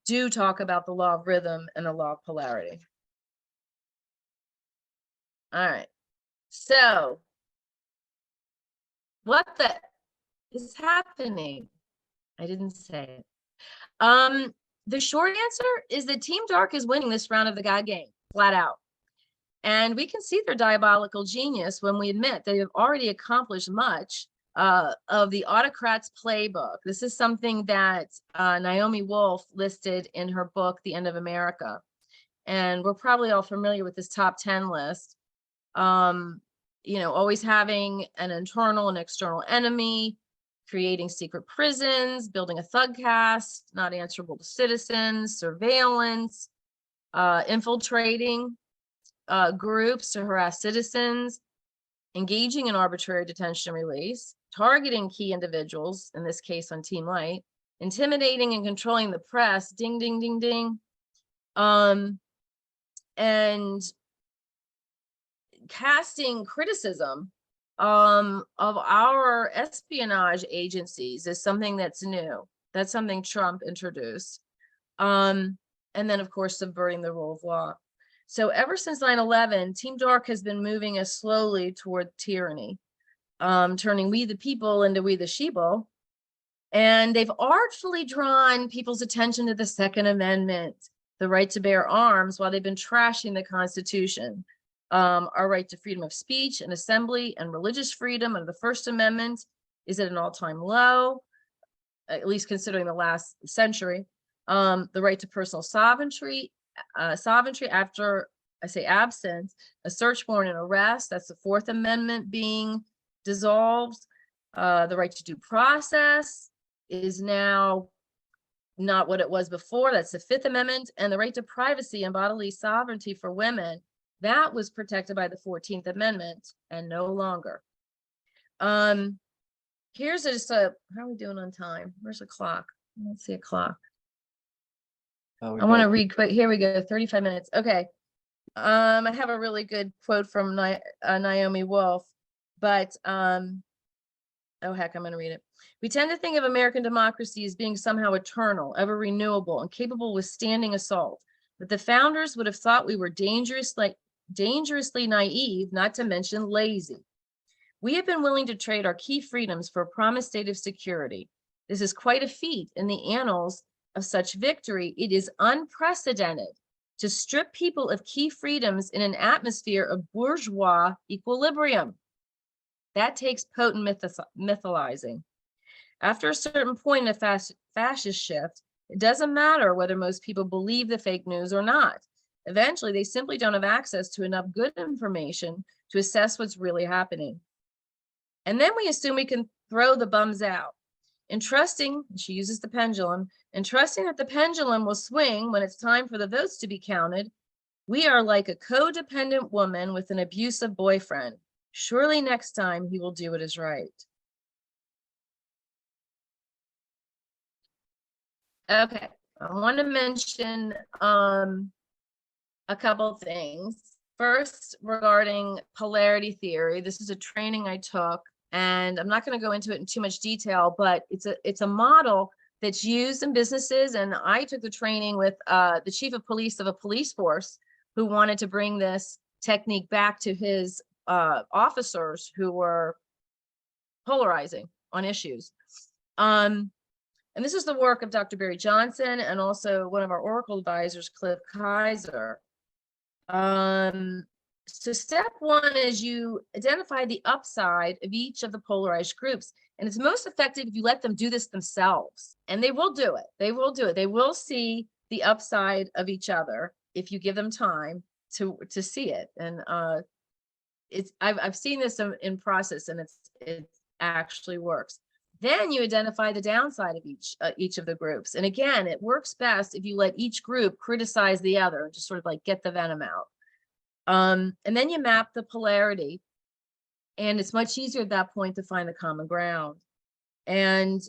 do talk about the law of rhythm and the law of polarity. All right. So what the is happening? I didn't say it. The short answer is that Team Dark is winning this round of the God game, flat out. And we can see their diabolical genius when we admit they have already accomplished much of the autocrat's playbook. This is something that Naomi Wolf listed in her book, The End of America. And we're probably all familiar with this top 10 list. You know, always having an internal and external enemy, creating secret prisons, building a thug caste, not answerable to citizens, surveillance, infiltrating groups to harass citizens, engaging in arbitrary detention and release, targeting key individuals, in this case on Team Light, intimidating and controlling the press, ding, ding, ding, ding, and casting criticism of our espionage agencies is something that's new. That's something Trump introduced. And then, of course, subverting the rule of law. So ever since 9/11, Team Dark has been moving us slowly toward tyranny, turning we the people into we the sheeple. And they've artfully drawn people's attention to the Second Amendment, the right to bear arms, while they've been trashing the Constitution. Our right to freedom of speech and assembly and religious freedom under the First Amendment is at an all-time low, at least considering the last century. The right to personal sovereignty after, I say absent, a search warrant and arrest, that's the Fourth Amendment being dissolved. The right to due process is now not what it was before, that's the Fifth Amendment. And the right to privacy and bodily sovereignty for women, that was protected by the 14th Amendment and no longer. Here's just how are we doing on time? Where's the clock? Let's see a clock. I want to read quick. Here we go, 35 minutes. Okay. I have a really good quote from Naomi Wolf, but oh heck, I'm going to read it. We tend to think of American democracy as being somehow eternal, ever renewable, and capable of withstanding assault. But the founders would have thought we were dangerously naive, not to mention lazy. We have been willing to trade our key freedoms for a promised state of security. This is quite a feat in the annals of such victory. It is unprecedented to strip people of key freedoms in an atmosphere of bourgeois equilibrium. That takes potent mythologizing. After a certain point in a fascist shift, it doesn't matter whether most people believe the fake news or not. Eventually, they simply don't have access to enough good information to assess what's really happening. And then we assume we can throw the bums out. And trusting, she uses the pendulum, and trusting that the pendulum will swing when it's time for the votes to be counted, we are like a codependent woman with an abusive boyfriend. Surely next time he will do what is right. Okay, I want to mention a couple things. First, regarding polarity theory, this is a training I took, and I'm not going to go into it in too much detail, but it's a model that's used in businesses. And I took the training with the chief of police of a police force who wanted to bring this technique back to his officers who were polarizing on issues. And this is the work of Dr. Barry Johnson and also one of our Oracle advisors, Cliff Kaiser. So step one is you identify the upside of each of the polarized groups. And it's most effective if you let them do this themselves. And they will do it. They will do it. They will see the upside of each other if you give them time to see it. And I've seen this in process, and it actually works. Then you identify the downside of each of the groups. And again, it works best if you let each group criticize the other and just sort of like get the venom out. And then you map the polarity, and it's much easier at that point to find the common ground. And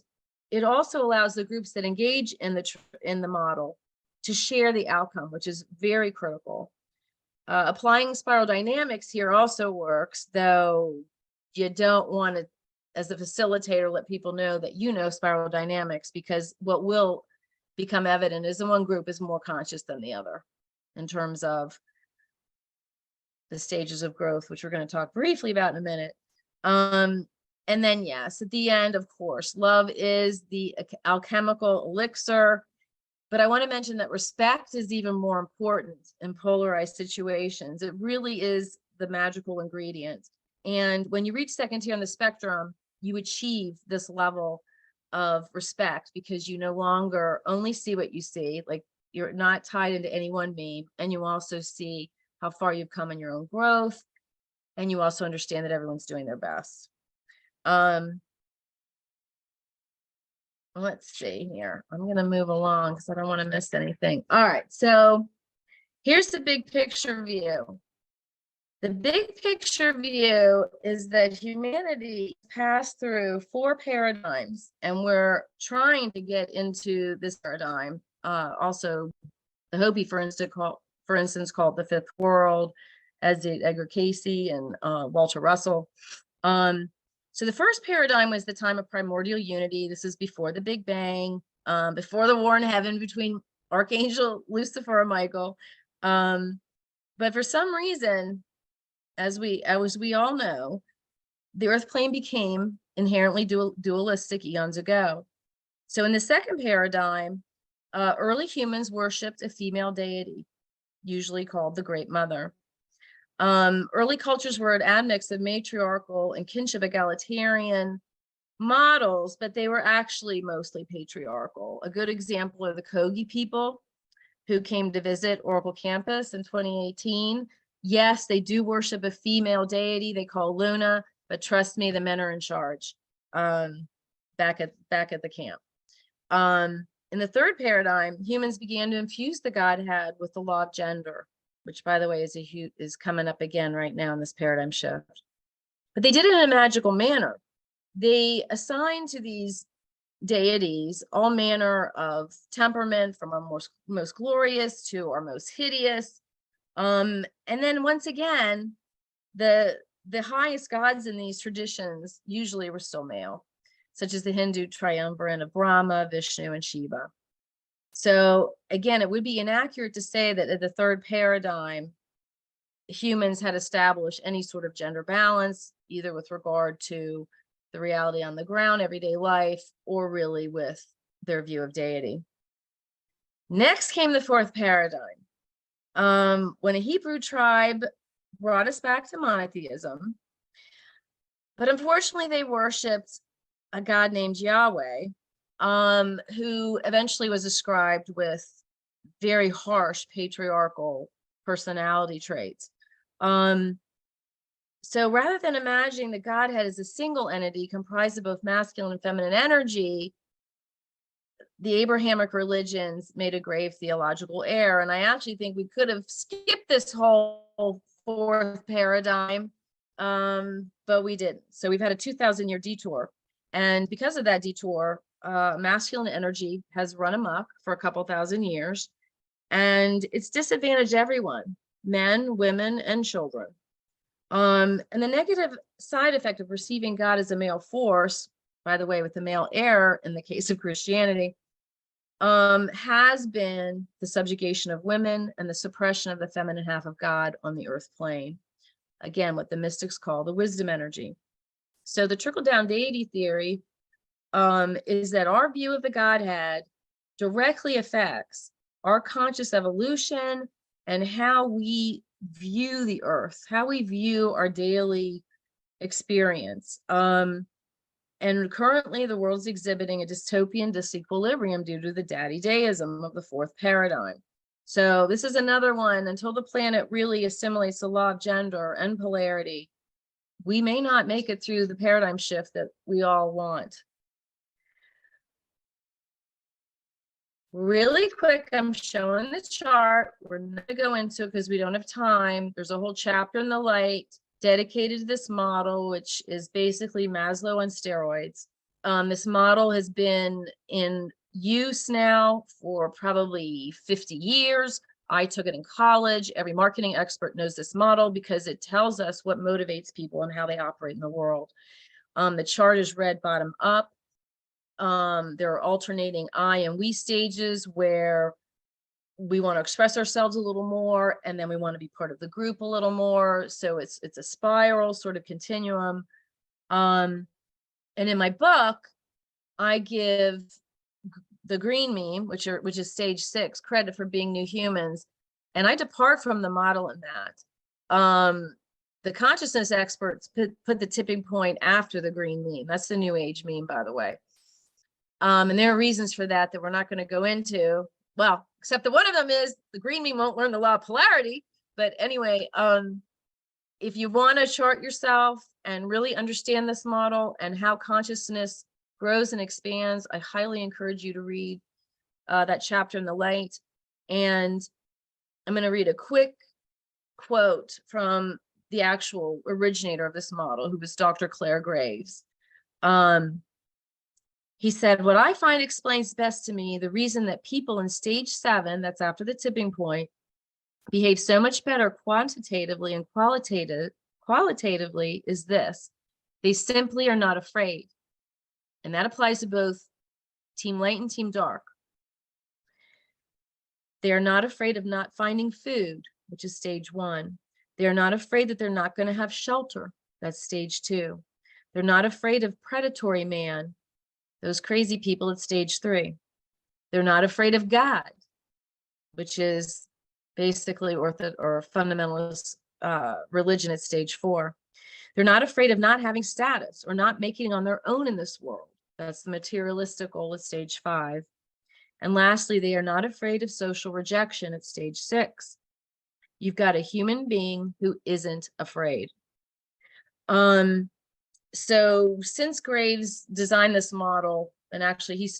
it also allows the groups that engage in the model to share the outcome, which is very critical. Applying spiral dynamics here also works, though you don't want to, as a facilitator, let people know that you know spiral dynamics, because what will become evident is the one group is more conscious than the other in terms of the stages of growth, which we're going to talk briefly about in a minute. And then, yes, at the end, of course, love is the alchemical elixir. But I want to mention that respect is even more important in polarized situations. It really is the magical ingredient. And when you reach second tier on the spectrum, you achieve this level of respect because you no longer only see what you see, like you're not tied into any one meme, and you also see how far you've come in your own growth, and you also understand that everyone's doing their best. Let's see here. I'm going to move along because I don't want to miss anything. All right. So here's the big picture view. The big picture view is that humanity passed through 4 paradigms, and we're trying to get into this paradigm. Also, the Hopi, for instance, called the fifth world, as did Edgar Cayce and Walter Russell. So the first paradigm was the time of primordial unity. This is before the Big Bang, before the war in heaven between Archangel Lucifer and Michael. But for some reason, as we all know, the Earth plane became inherently dualistic eons ago. So in the second paradigm, early humans worshipped a female deity, usually called the Great Mother. Early cultures were an admix of matriarchal and kinship egalitarian models, but they were actually mostly patriarchal. A good example are the Kogi people who came to visit Oracle campus in 2018. Yes, they do worship a female deity they call Luna, but trust me, the men are in charge back at the camp. In the third paradigm, humans began to infuse the Godhead with the law of gender, which, by the way, is coming up again right now in this paradigm shift. But they did it in a magical manner. They assigned to these deities all manner of temperament, from our most glorious to our most hideous. And then once again, the highest gods in these traditions usually were still male, such as the Hindu triumvirate of Brahma, Vishnu, and Shiva. So again, it would be inaccurate to say that at the third paradigm, humans had established any sort of gender balance, either with regard to the reality on the ground, everyday life, or really with their view of deity. Next came the fourth paradigm. When a Hebrew tribe brought us back to monotheism, but unfortunately they worshipped a god named Yahweh, who eventually was ascribed with very harsh patriarchal personality traits. So rather than imagining the Godhead as a single entity comprised of both masculine and feminine energy, the Abrahamic religions made a grave theological error. And I actually think we could have skipped this whole fourth paradigm, but we didn't. So we've had a 2,000-year detour. And because of that detour, masculine energy has run amok for a couple thousand years, and it's disadvantaged everyone, men, women, and children. And the negative side effect of perceiving God as a male force, by the way, with the male error in the case of Christianity, has been the subjugation of women and the suppression of the feminine half of God on the earth plane. Again, what the mystics call the wisdom energy. So the trickle-down deity theory is that our view of the Godhead directly affects our conscious evolution and how we view the earth, how we view our daily experience. And currently the world's exhibiting a dystopian disequilibrium due to the daddy deism of the fourth paradigm. So this is another one. Until the planet really assimilates the law of gender and polarity, we may not make it through the paradigm shift that we all want. really quick, I'm showing the chart. We're not gonna go into it because we don't have time. There's a whole chapter in the light dedicated to this model, which is basically Maslow on steroids. This model has been in use now for probably 50 years. I took it in college. Every marketing expert knows this model because it tells us what motivates people and how they operate in the world. The chart is read bottom up. There are alternating I and we stages where we want to express ourselves a little more, and then we want to be part of the group a little more. So it's a spiral sort of continuum. And in my book, I give the green meme, which is stage 6, credit for being new humans, and I depart from the model in that. The consciousness experts put the tipping point after the green meme. That's the new age meme, by the way. And there are reasons for that we're not going to go into. Well, except that one of them is the green meme won't learn the law of polarity. But anyway, if you want to chart yourself and really understand this model and how consciousness grows and expands, I highly encourage you to read that chapter in the light. And I'm going to read a quick quote from the actual originator of this model, who was Dr. Claire Graves. He said, "What I find explains best to me the reason that people in stage 7, that's after the tipping point, behave so much better quantitatively and qualitatively is this: they simply are not afraid." And that applies to both team light and team dark. They are not afraid of not finding food, which is stage 1. They are not afraid that they're not going to have shelter. That's stage 2. They're not afraid of predatory man, those crazy people at stage 3. They're not afraid of God, which is basically fundamentalist religion at stage 4. They're not afraid of not having status or not making it on their own in this world. That's the materialistical at stage 5. And lastly, they are not afraid of social rejection at stage 6. You've got a human being who isn't afraid. So since Graves designed this model, and actually he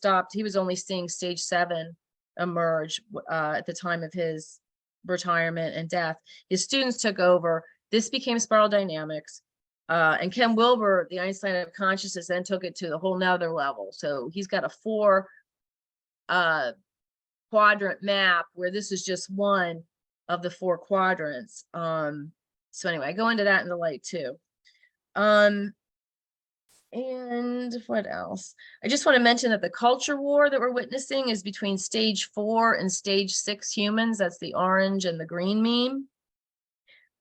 was only seeing stage 7 emerge at the time of his retirement and death. His students took over. This became spiral dynamics. And Ken Wilber, the Einstein of consciousness, then took it to the whole nother level. So he's got a 4 quadrant map where this is just one of the 4 quadrants. So anyway, I go into that in the light too. And what else? I just want to mention that the culture war that we're witnessing is between stage 4 and stage 6 humans. That's the orange and the green meme.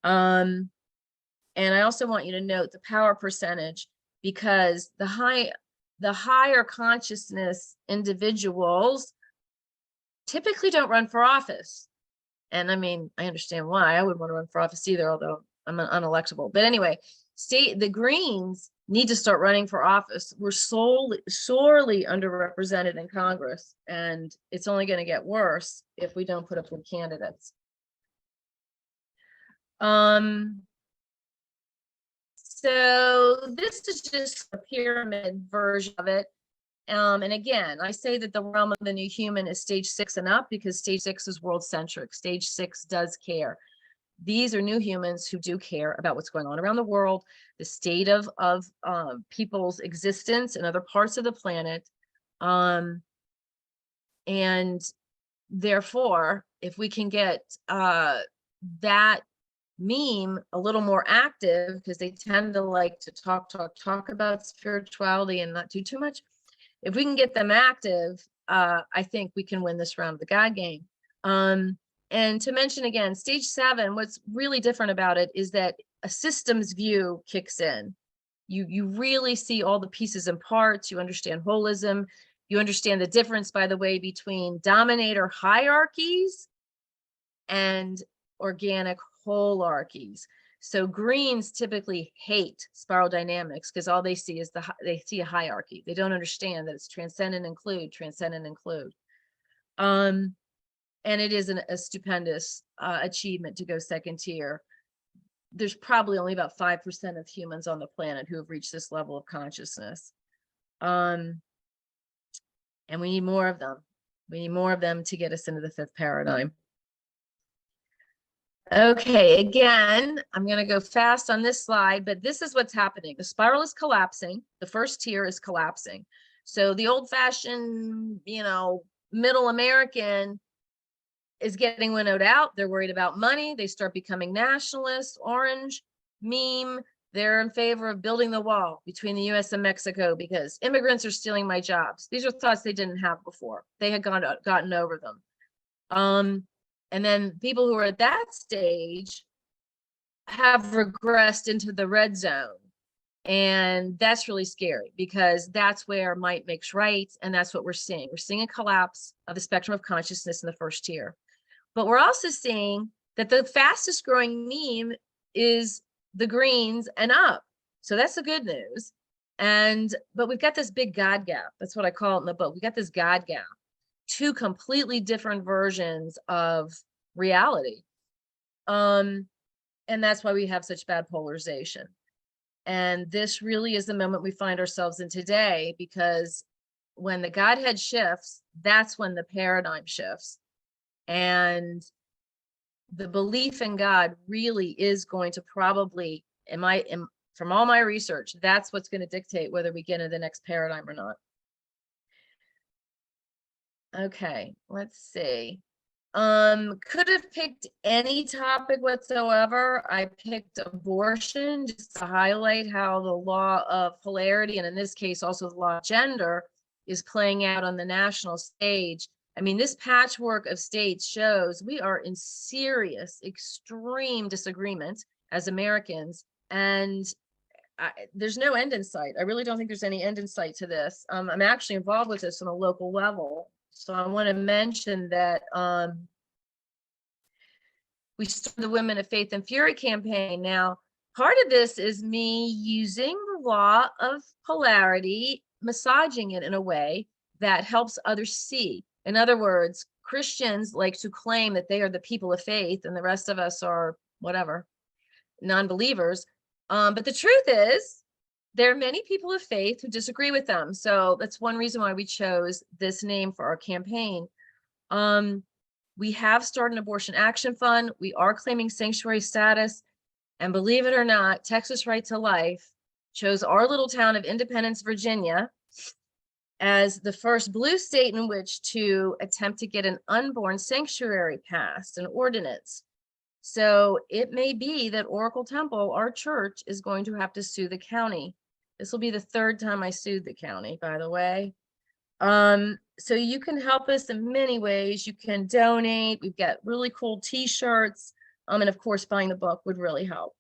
And I also want you to note the power percentage, because the higher consciousness individuals typically don't run for office. And I mean, I understand why. I wouldn't want to run for office either, although I'm unelectable. But anyway, the Greens need to start running for office. We're sorely underrepresented in Congress, and it's only going to get worse if we don't put up good candidates. So this is just a pyramid version of it. And again, I say that the realm of the new human is stage 6 and up, because stage 6 is world-centric. Stage 6 does care. These are new humans who do care about what's going on around the world, the state of people's existence in other parts of the planet. And therefore, if we can get that meme a little more active, because they tend to like to talk about spirituality and not do too much. If we can get them active, I think we can win this round of the God game. And to mention again, stage 7, what's really different about it is that a systems view kicks in. You really see all the pieces and parts. You understand holism. You understand the difference, by the way, between dominator hierarchies and organic holarchies. So Greens typically hate spiral dynamics because all they see is they see a hierarchy. They don't understand that it's transcend and include, transcend and include. And it is a stupendous achievement to go second tier. There's probably only about 5% of humans on the planet who have reached this level of consciousness. And we need more of them. We need more of them to get us into the fifth paradigm. Okay, again, I'm going to go fast on this slide, but this is what's happening. The spiral is collapsing. The first tier is collapsing. So the old-fashioned, middle American is getting winnowed out. They're worried about money. They start becoming nationalists, orange, meme. They're in favor of building the wall between the US and Mexico because immigrants are stealing my jobs. These are thoughts they didn't have before. They had gotten over them. And then people who are at that stage have regressed into the red zone. And that's really scary because that's where might makes right. And that's what we're seeing. We're seeing a collapse of the spectrum of consciousness in the first tier. But we're also seeing that the fastest growing meme is the greens and up. So that's the good news. But we've got this big God gap. That's what I call it in the book. We got this God gap. Two completely different versions of reality. And that's why we have such bad polarization. And this really is the moment we find ourselves in today, because when the Godhead shifts, that's when the paradigm shifts. And the belief in God really is going to probably, from all my research, that's what's going to dictate whether we get into the next paradigm or not. Okay, let's see. Could have picked any topic whatsoever. I picked abortion just to highlight how the law of polarity, and in this case also the law of gender, is playing out on the national stage. I mean, this patchwork of states shows we are in serious, extreme disagreement as Americans, and there's no end in sight. I really don't think there's any end in sight to this. I'm actually involved with this on a local level. So I want to mention that we started the Women of Faith and Fury campaign. Now, part of this is me using the law of polarity, massaging it in a way that helps others see. In other words, Christians like to claim that they are the people of faith and the rest of us are whatever, non-believers. But the truth is, there are many people of faith who disagree with them. So that's one reason why we chose this name for our campaign. We have started an abortion action fund. We are claiming sanctuary status. And believe it or not, Texas Right to Life chose our little town of Independence, Virginia, as the first blue state in which to attempt to get an unborn sanctuary passed, an ordinance. So it may be that Oracle Temple, our church, is going to have to sue the county. This will be the third time I sued the county, by the way. So you can help us in many ways. You can donate. We've got really cool t-shirts. And of course, buying the book would really help.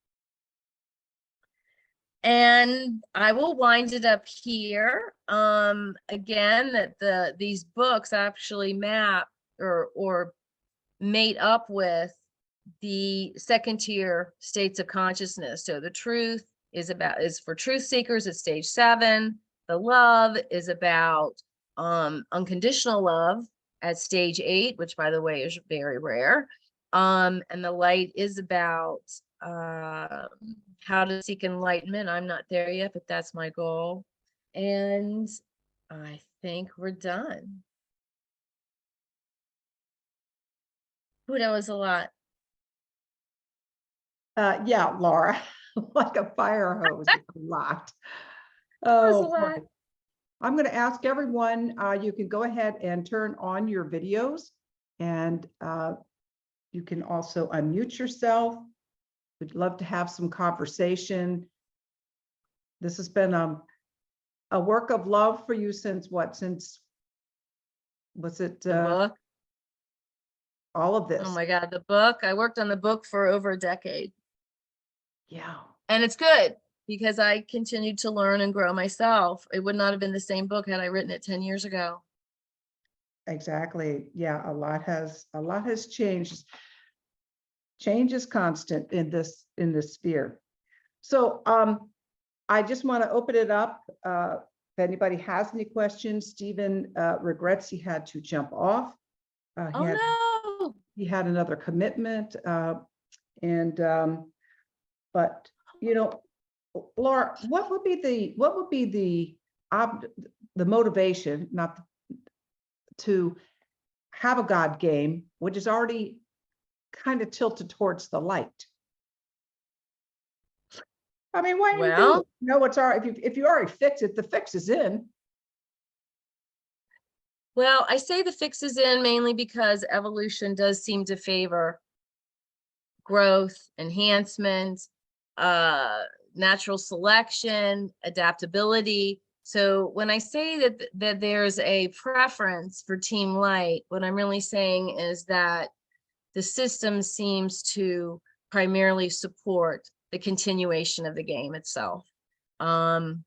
And I will wind it up here. Again, that these books actually map or mate up with the second tier states of consciousness. So the truth is for truth seekers at stage 7. The love is about unconditional love at stage 8, which by the way is very rare. And the light is about how to seek enlightenment. I'm not there yet, but that's my goal. And I think we're done. Ooh, that was a lot. Yeah, Laura, like a fire hose, it's a lot. That was a Oh, lot. boy. I'm going to ask everyone, you can go ahead and turn on your videos, and you can also unmute yourself. We'd love to have some conversation. This has been a work of love for you since what? Since, was it The book. all of this? Oh my God, the book. I worked on the book for over a decade. Yeah. And it's good because I continued to learn and grow myself. It would not have been the same book had I written it 10 years ago. Exactly. Yeah, a lot has changed. Change is constant in this sphere. So I just want to open it up. If anybody has any questions, Stephen regrets he had to jump off. No. He had another commitment, but you know, Laura, what would be the motivation, not to have a God game, which is already kind of tilted towards the light? I mean, why do you do Well, it? No, it's all right. If you already fix it, the fix is in. well, I say the fix is in mainly because evolution does seem to favor growth, enhancement, natural selection, adaptability. So when I say that there's a preference for Team Light, what I'm really saying is that the system seems to primarily support the continuation of the game itself. And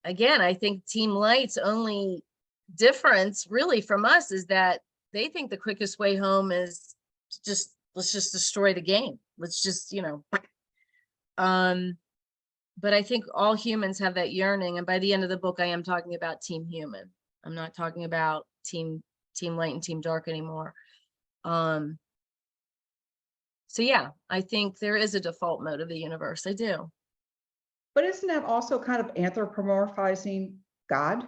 again, I think Team Light's only difference really from us is that they think the quickest way home is just, let's just destroy the game. Let's just, but I think all humans have that yearning. And by the end of the book, I am talking about Team Human. I'm not talking about Team Light and Team Dark anymore. So yeah, I think there is a default mode of the universe. I do. But isn't that also kind of anthropomorphizing God?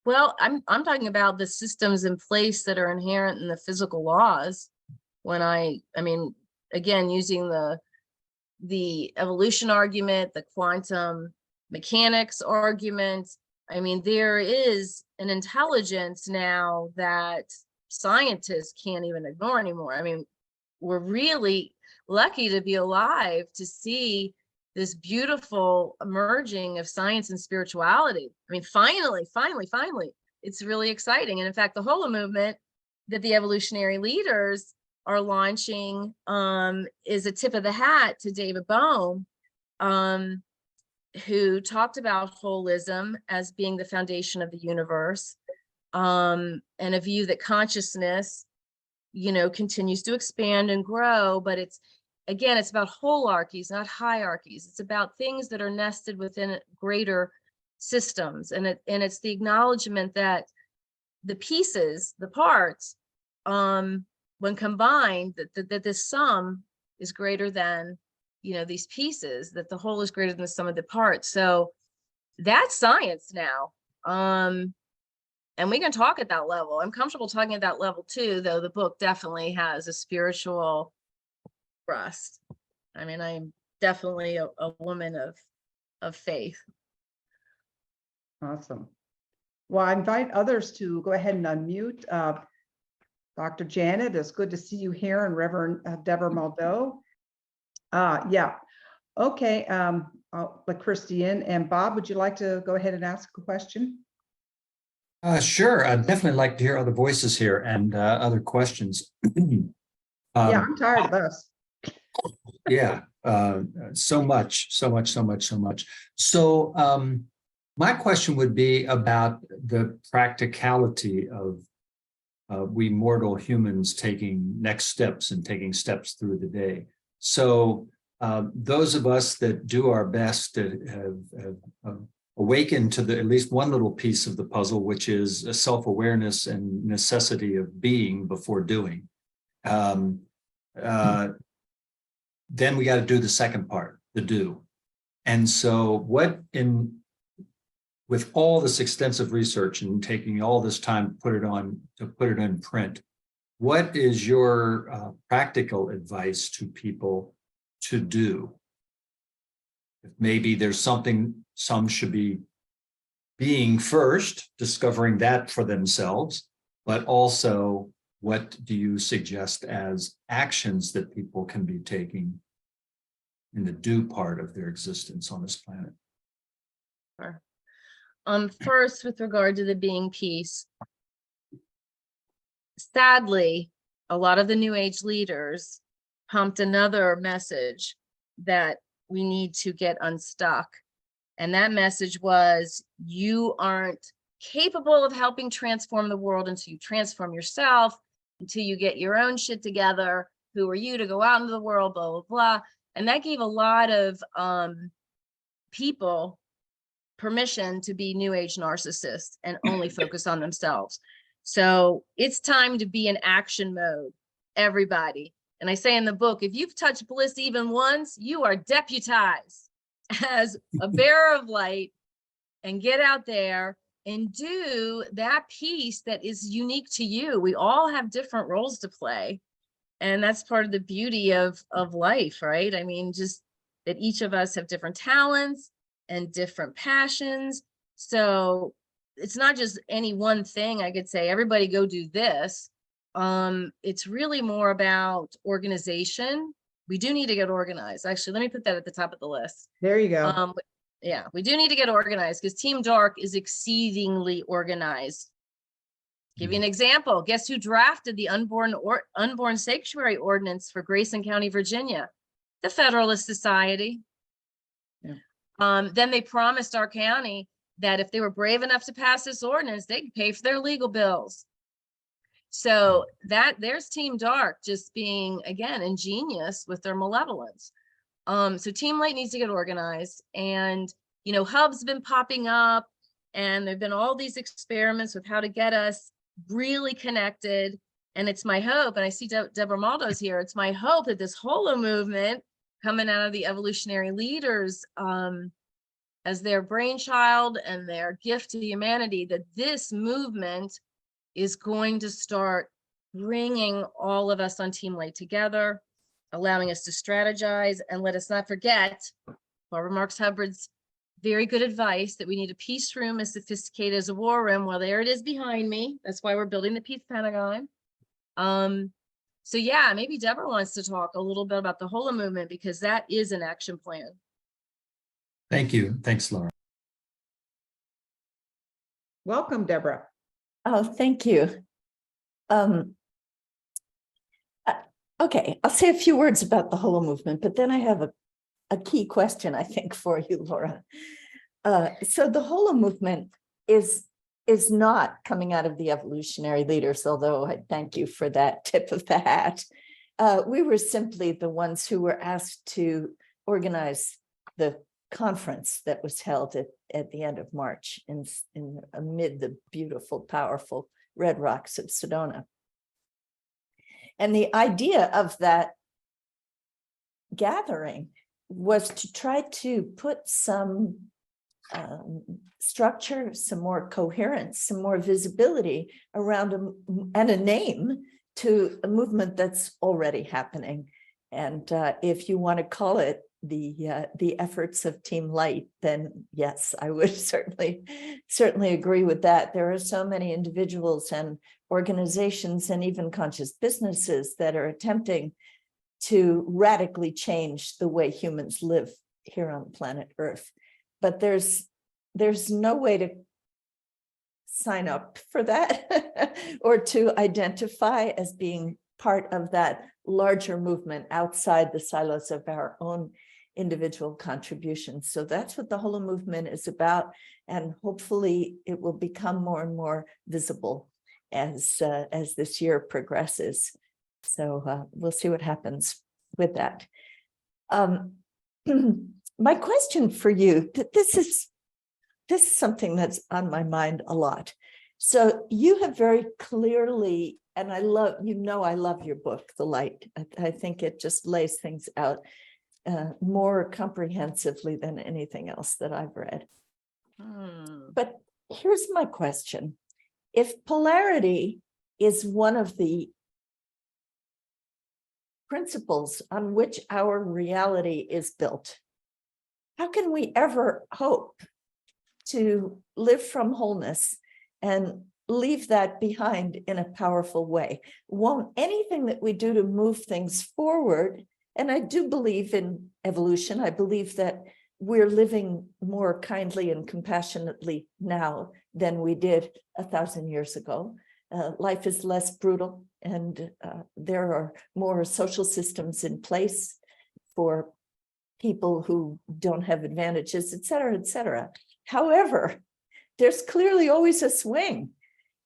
Well, I'm talking about the systems in place that are inherent in the physical laws. When I mean, again, using the evolution argument, the quantum mechanics argument, I mean, there is an intelligence now that scientists can't even ignore anymore. I mean, we're really lucky to be alive to see this beautiful merging of science and spirituality. I mean, finally, it's really exciting. And in fact, the Hola movement that the evolutionary leaders are launching is a tip of the hat to David Bohm, who talked about holism as being the foundation of the universe, and a view that consciousness, continues to expand and grow, but it's about holarchies, not hierarchies. It's about things that are nested within greater systems. And it's the acknowledgement that the pieces, the parts, when combined, that the sum is greater than, these pieces, that the whole is greater than the sum of the parts. So that's science now. And we can talk at that level. I'm comfortable talking at that level too, though the book definitely has a spiritual thrust. I mean, I'm definitely a woman of faith. Awesome. Well, I invite others to go ahead and unmute. Dr. Janet, it's good to see you here, and Reverend Deborah Maldo. Yeah. Okay. I'll let Christy in. And Bob, would you like to go ahead and ask a question? Sure. I'd definitely like to hear other voices here and other questions. Yeah, I'm tired of us. Yeah, so much. So my question would be about the practicality of we mortal humans taking next steps and taking steps through the day. So those of us that do our best to have awakened to at least one little piece of the puzzle, which is a self-awareness and necessity of being before doing. Then we got to do the second part, the do. And so with all this extensive research and taking all this time to put it in print, what is your practical advice to people to do? If maybe there's something some should be being first, discovering that for themselves, but also what do you suggest as actions that people can be taking in the do part of their existence on this planet? Sure. First, with regard to the being piece, sadly, a lot of the New Age leaders pumped another message that we need to get unstuck. And that message was, you aren't capable of helping transform the world until you transform yourself, until you get your own shit together. Who are you to go out into the world, blah, blah, blah. And that gave a lot of people permission to be New Age narcissists and only focus on themselves. So it's time to be in action mode, everybody. And I say in the book, if you've touched bliss even once, you are deputized as a bearer of light, and get out there and do that piece that is unique to you. We all have different roles to play. And that's part of the beauty of life, right? I mean, just that each of us have different talents and different passions. So it's not just any one thing. I could say, everybody go do this. It's really more about organization. We do need to get organized. Actually, let me put that at the top of the list. There you go. Yeah, we do need to get organized because Team Dark is exceedingly organized. Give you an example. Guess who drafted the unborn sanctuary ordinance for Grayson County, Virginia? The Federalist Society. Yeah. Then they promised our county that if they were brave enough to pass this ordinance, they could pay for their legal bills. So there's Team Dark just being, again, ingenious with their malevolence. So Team Light needs to get organized, and, you know, hubs have been popping up, and there've been all these experiments with how to get us really connected. And it's my hope, and I see Deborah Maldo's here, it's my hope that this holo movement coming out of the evolutionary leaders as their brainchild and their gift to humanity, that this movement is going to start bringing all of us on Team Light together, allowing us to strategize. And let us not forget Barbara Marx Hubbard's very good advice that we need a peace room as sophisticated as a war room. Well, there it is behind me. That's why we're building the Peace Pentagon. So yeah, maybe Deborah wants to talk a little bit about the holo movement, because that is an action plan. Thank you. Thanks, Laura. Welcome, Deborah. Oh, thank you. Okay, I'll say a few words about the holo movement, but then I have a key question, I think, for you, Laura. So the holo movement is not coming out of the evolutionary leaders, although I thank you for that tip of the hat. We were simply the ones who were asked to organize the conference that was held at the end of March amid the beautiful, powerful red rocks of Sedona. And the idea of that gathering was to try to put some structure, some more coherence, some more visibility around and a name to a movement that's already happening. And if you want to call it the efforts of Team Light, then yes, I would certainly agree with that. There are so many individuals and organizations and even conscious businesses that are attempting to radically change the way humans live here on planet Earth. But there's no way to sign up for that or to identify as being part of that larger movement outside the silos of our own individual contributions. So that's what the holo movement is about, and hopefully it will become more and more visible as this year progresses. So we'll see what happens with that. My question for you, this is something that's on my mind a lot. So you have very clearly, and I love your book, The Light. I think it just lays things out more comprehensively than anything else that I've read. But here's my question. If polarity is one of the principles on which our reality is built, how can we ever hope to live from wholeness and leave that behind in a powerful way? Won't anything that we do to move things forward, and I do believe in evolution, I believe that we're living more kindly and compassionately now than we did 1,000 years ago. Life is less brutal, and there are more social systems in place for people who don't have advantages, et cetera, et cetera. However, there's clearly always a swing,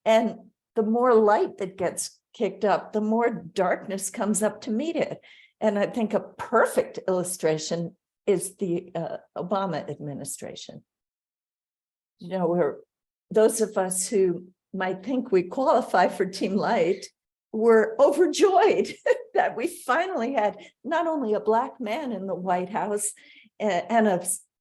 and the more light that gets kicked up, the more darkness comes up to meet it. And I think a perfect illustration is the Obama administration. You know, where those of us who might think we qualify for Team Light were overjoyed that we finally had not only a Black man in the White House and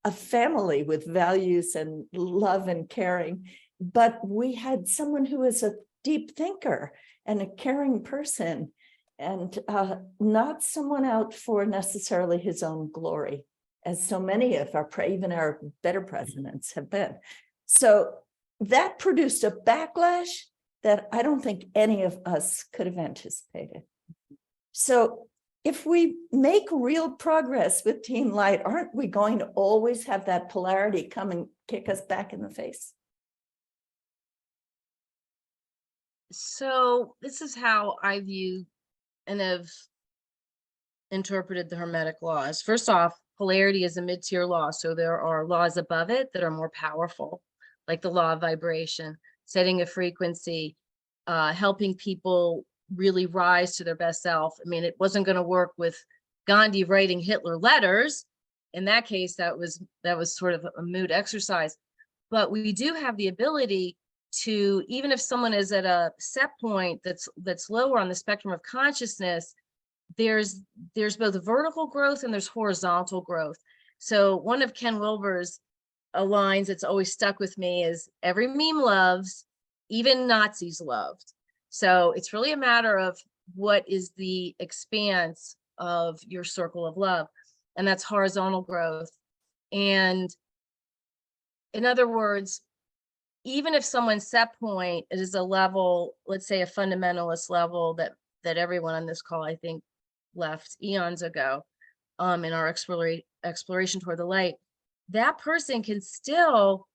a family with values and love and caring, but we had someone who was a deep thinker and a caring person, and not someone out for necessarily his own glory, as so many of our, even our better presidents have been. So that produced a backlash that I don't think any of us could have anticipated. So if we make real progress with Team Light, aren't we going to always have that polarity come and kick us back in the face? So this is how I view and have interpreted the Hermetic laws. First off, polarity is a mid-tier law. So there are laws above it that are more powerful, like the law of vibration, setting a frequency, helping people really rise to their best self. I mean, it wasn't going to work with Gandhi writing Hitler letters. In that case, that was sort of a mood exercise. But we do have the ability to, even if someone is at a set point that's lower on the spectrum of consciousness, there's both vertical growth and there's horizontal growth. So one of Ken Wilber's lines that's always stuck with me is, every meme loves, even Nazis loved. So it's really a matter of what is the expanse of your circle of love, and that's horizontal growth. And in other words, even if someone's set point is a level, let's say a fundamentalist level that everyone on this call, I think, left eons ago, in our exploration toward the light, that person can still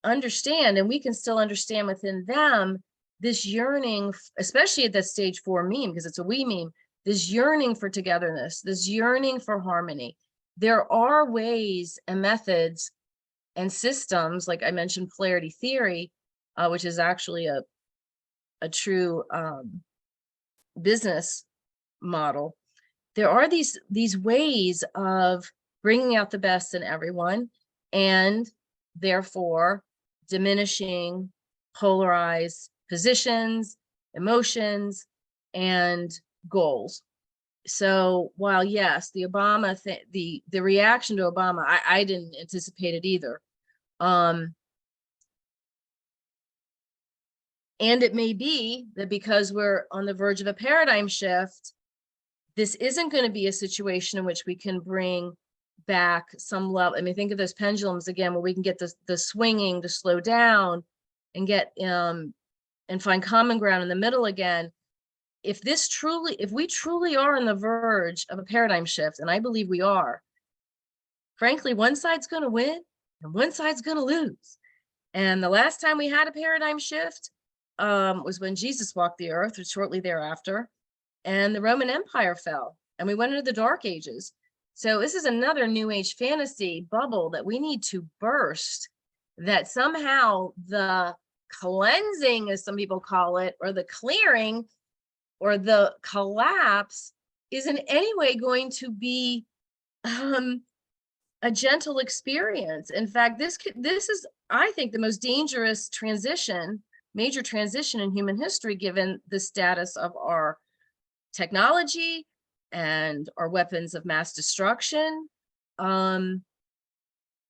understand, and we can still understand within them, this yearning, especially at that stage 4 meme, because it's a we meme, this yearning for togetherness, this yearning for harmony. There are ways and methods and systems, like I mentioned, polarity theory, which is actually a true business model. There are these ways of bringing out the best in everyone, and therefore diminishing polarized positions, emotions, and goals. So while yes, the Obama the reaction to Obama, I didn't anticipate it either. And it may be that because we're on the verge of a paradigm shift, this isn't going to be a situation in which we can bring back some level. I mean, think of those pendulums again, where we can get the swinging to slow down and get and find common ground in the middle again. If we truly are on the verge of a paradigm shift, and I believe we are, frankly, one side's going to win and one side's going to lose. And the last time we had a paradigm shift was when Jesus walked the earth, or shortly thereafter, and the Roman Empire fell, and we went into the Dark Ages. So this is another New Age fantasy bubble that we need to burst, that somehow the cleansing, as some people call it, or the clearing, or the collapse is in any way going to be a gentle experience. In fact, this is, I think, the most dangerous major transition in human history, given the status of our technology and our weapons of mass destruction.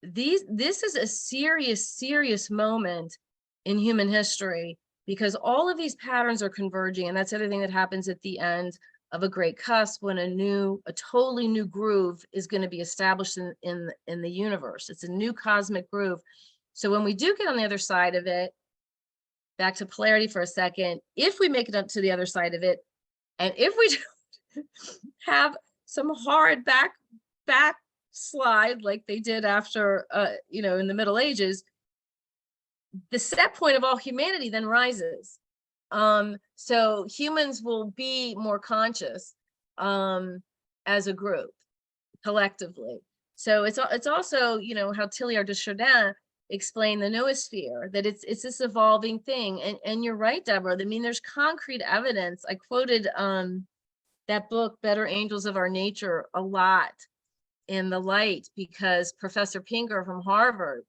This is a serious moment in human history, because all of these patterns are converging, and that's the other thing that happens at the end of a great cusp, when a totally new groove is going to be established in the universe. It's a new cosmic groove. So when we do get on the other side of it, back to polarity for a second, if we make it up to the other side of it, and if we don't have some hard backslide like they did after in the Middle Ages, the set point of all humanity then rises. So humans will be more conscious as a group, collectively. So it's also, how Teilhard de Chardin explained the noosphere, that it's this evolving thing. And you're right, Deborah. I mean, there's concrete evidence. I quoted that book, Better Angels of Our Nature, a lot in the light, because Professor Pinker from Harvard,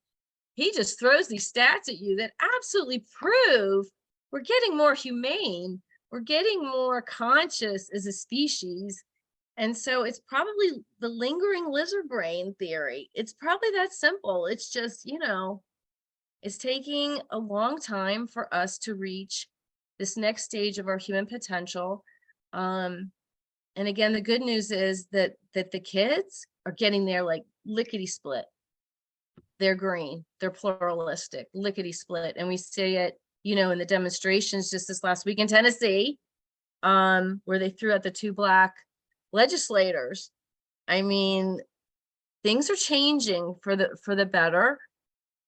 he just throws these stats at you that absolutely prove we're getting more humane, we're getting more conscious as a species. And so it's probably the lingering lizard brain theory. It's probably that simple. It's just, It's taking a long time for us to reach this next stage of our human potential. And again, the good news is that the kids are getting there like lickety split. They're green, they're pluralistic, lickety split. And we see it, you know, in the demonstrations just this last week in Tennessee, where they threw out the 2 Black legislators. I mean, things are changing for the better.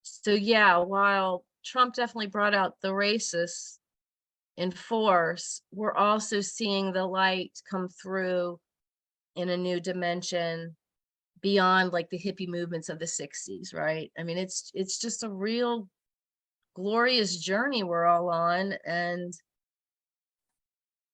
So yeah, while Trump definitely brought out the racists in force, we're also seeing the light come through in a new dimension beyond like the hippie movements of the 60s, right? I mean, it's just a real glorious journey we're all on, and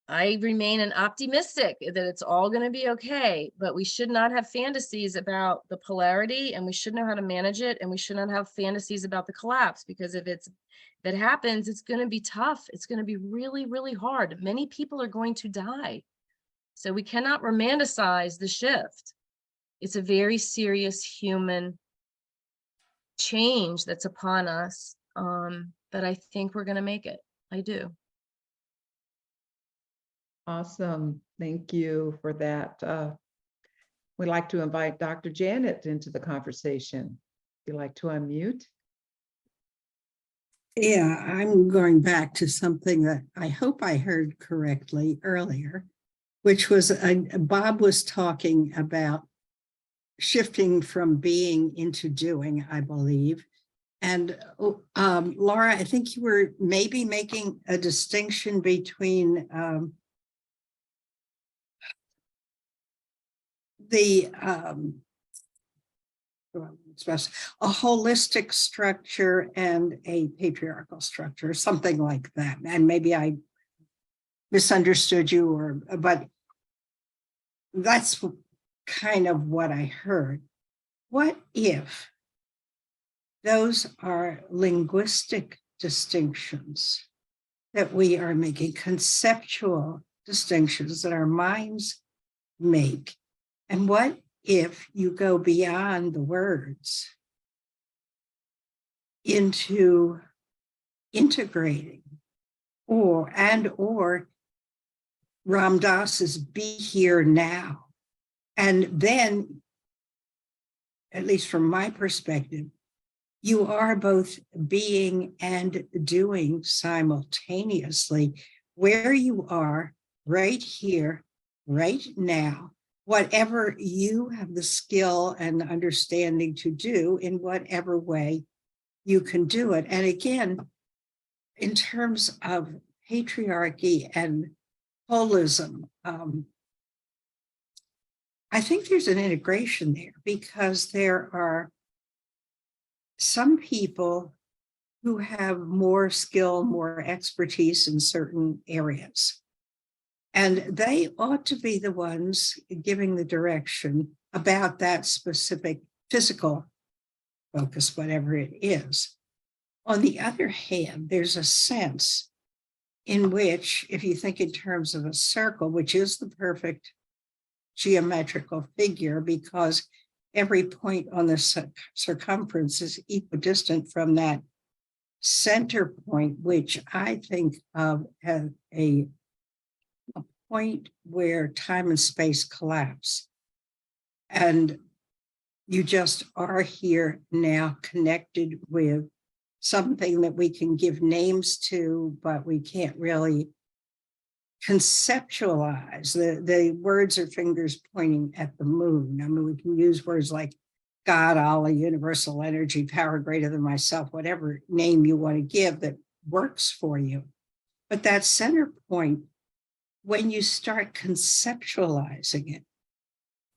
I remain an optimistic that it's all going to be okay, but we should not have fantasies about the polarity, and we should know how to manage it, and we should not have fantasies about the collapse, because if it happens, it's going to be tough. It's going to be really, really hard. Many people are going to die. So we cannot romanticize the shift. It's a very serious human change that's upon us. But I think we're going to make it. I do. Awesome. Thank you for that. We'd like to invite Dr. Janet into the conversation. If you'd like to unmute. Yeah, I'm going back to something that I hope I heard correctly earlier, which was Bob was talking about shifting from being into doing, I believe. And Laura, I think you were maybe making a distinction between a holistic structure and a patriarchal structure, something like that. And maybe I misunderstood you, but that's kind of what I heard. What if those are linguistic distinctions that we are making, conceptual distinctions that our minds make? And what if you go beyond the words into integrating or Ram Dass's be here now? And then, at least from my perspective, you are both being and doing simultaneously where you are right here, right now, whatever you have the skill and understanding to do in whatever way you can do it. And again, in terms of patriarchy and holism, I think there's an integration there, because there are some people who have more skill, more expertise in certain areas. And they ought to be the ones giving the direction about that specific physical focus, whatever it is. On the other hand, there's a sense in which, if you think in terms of a circle, which is the perfect geometrical figure, because every point on the circumference is equidistant from that center point, which I think of as a point where time and space collapse. And you just are here now, connected with something that we can give names to, but we can't really conceptualize. The words are fingers pointing at the moon. I mean, we can use words like God, Allah, universal energy, power greater than myself, whatever name you want to give that works for you. But that center point, when you start conceptualizing it,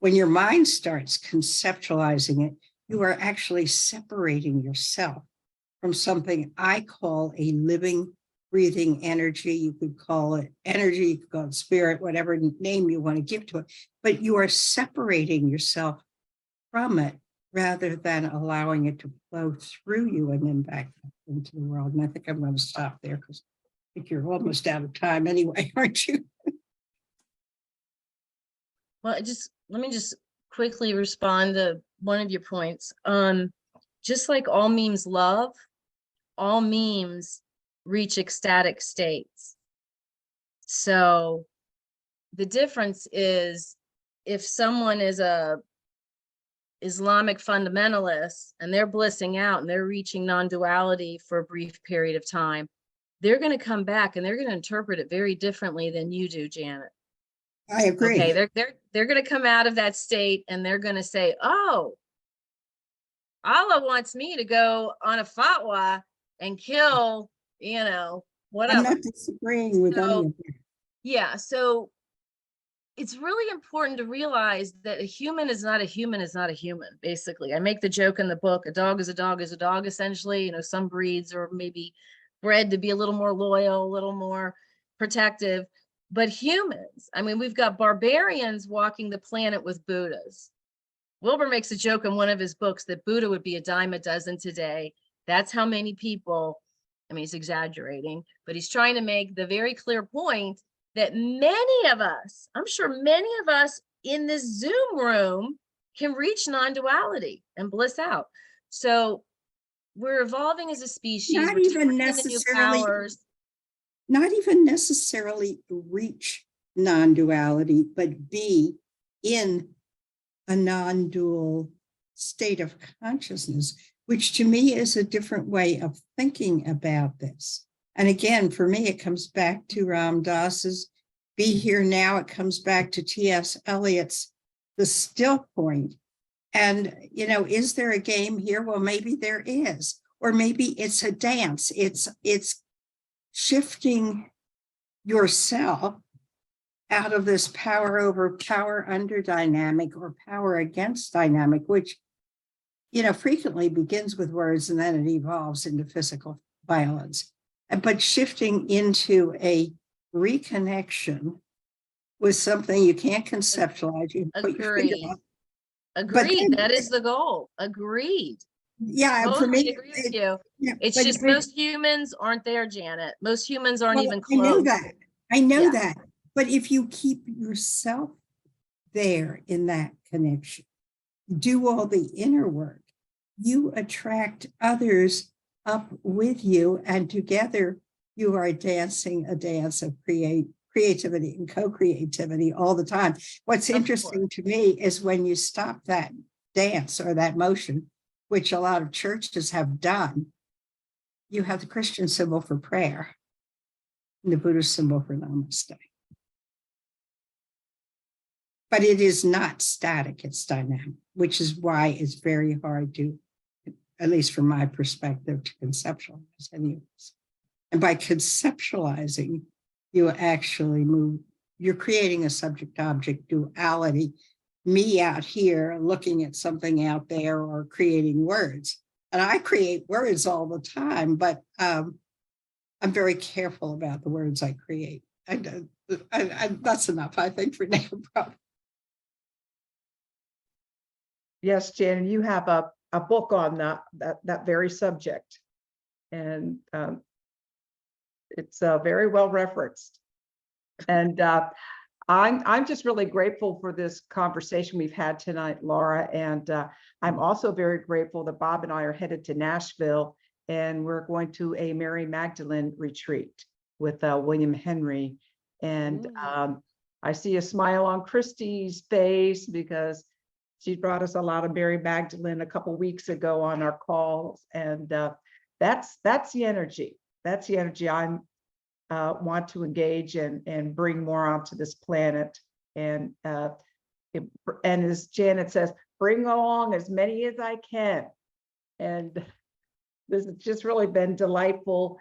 when your mind starts conceptualizing it, you are actually separating yourself from something I call a living, breathing energy. You could call it energy, you could call it spirit, whatever name you want to give to it, but you are separating yourself from it rather than allowing it to flow through you and then back into the world. And I think I'm going to stop there, because I think you're almost out of time anyway, aren't you? Well, let me just quickly respond to one of your points. Just like all memes love, all memes reach ecstatic states. So the difference is if someone is a Islamic fundamentalist and they're blissing out and they're reaching non-duality for a brief period of time, they're going to come back and they're going to interpret it very differently than you do, Janet. I agree. Okay, they're going to come out of that state and they're going to say, oh, Allah wants me to go on a fatwa and kill, whatever. I'm not disagreeing with any of that. Yeah, so it's really important to realize that a human is not a human is not a human, basically. I make the joke in the book, a dog is a dog is a dog, essentially. Some breeds are maybe bred to be a little more loyal, a little more protective. But humans, I mean, we've got barbarians walking the planet with Buddhas. Wilbur makes a joke in one of his books that Buddha would be a dime a dozen today. That's how many people, I mean, he's exaggerating, but he's trying to make the very clear point that many of us, I'm sure many of us in this Zoom room can reach non-duality and bliss out. So we're evolving as a species. Not even necessarily reach non-duality, but be in a non-dual state of consciousness, which to me is a different way of thinking about this. And again, for me, it comes back to Ram Dass's Be Here Now. It comes back to T.S. Eliot's The Still Point. And, is there a game here? Well, maybe there is. Or maybe it's a dance. It's shifting yourself out of this power over power under dynamic or power against dynamic, which, frequently begins with words and then it evolves into physical violence. But shifting into a reconnection with something you can't conceptualize. You put your finger on. Agreed. That is the goal. Agreed. Yeah, totally for me, agree with you. Yeah, it's just most humans aren't there, Janet. Most humans aren't even close. I know that. But if you keep yourself there in that connection, do all the inner work, you attract others up with you, and together you are dancing a dance of creativity and co-creativity all the time. What's interesting to me is when you stop that dance or that motion, which a lot of churches have done, you have the Christian symbol for prayer and the Buddhist symbol for namaste. But it is not static, it's dynamic, which is why it's very hard to, at least from my perspective, to conceptualize any of this. And by conceptualizing, you actually move, you're creating a subject-object duality, me out here looking at something out there or creating words. And I create words all the time, but I'm very careful about the words I create. And that's enough, I think, for now. Yes, Jan, you have a book on that very subject. And it's very well referenced. And I'm just really grateful for this conversation we've had tonight, Laura. And I'm also very grateful that Bob and I are headed to Nashville, and we're going to a Mary Magdalene retreat with William Henry. And I see a smile on Christy's face because she brought us a lot of Mary Magdalene a couple weeks ago on our calls. And that's the energy. That's the energy I want to engage and bring more onto this planet. And as Janet says, bring along as many as I can. And this has just really been delightful.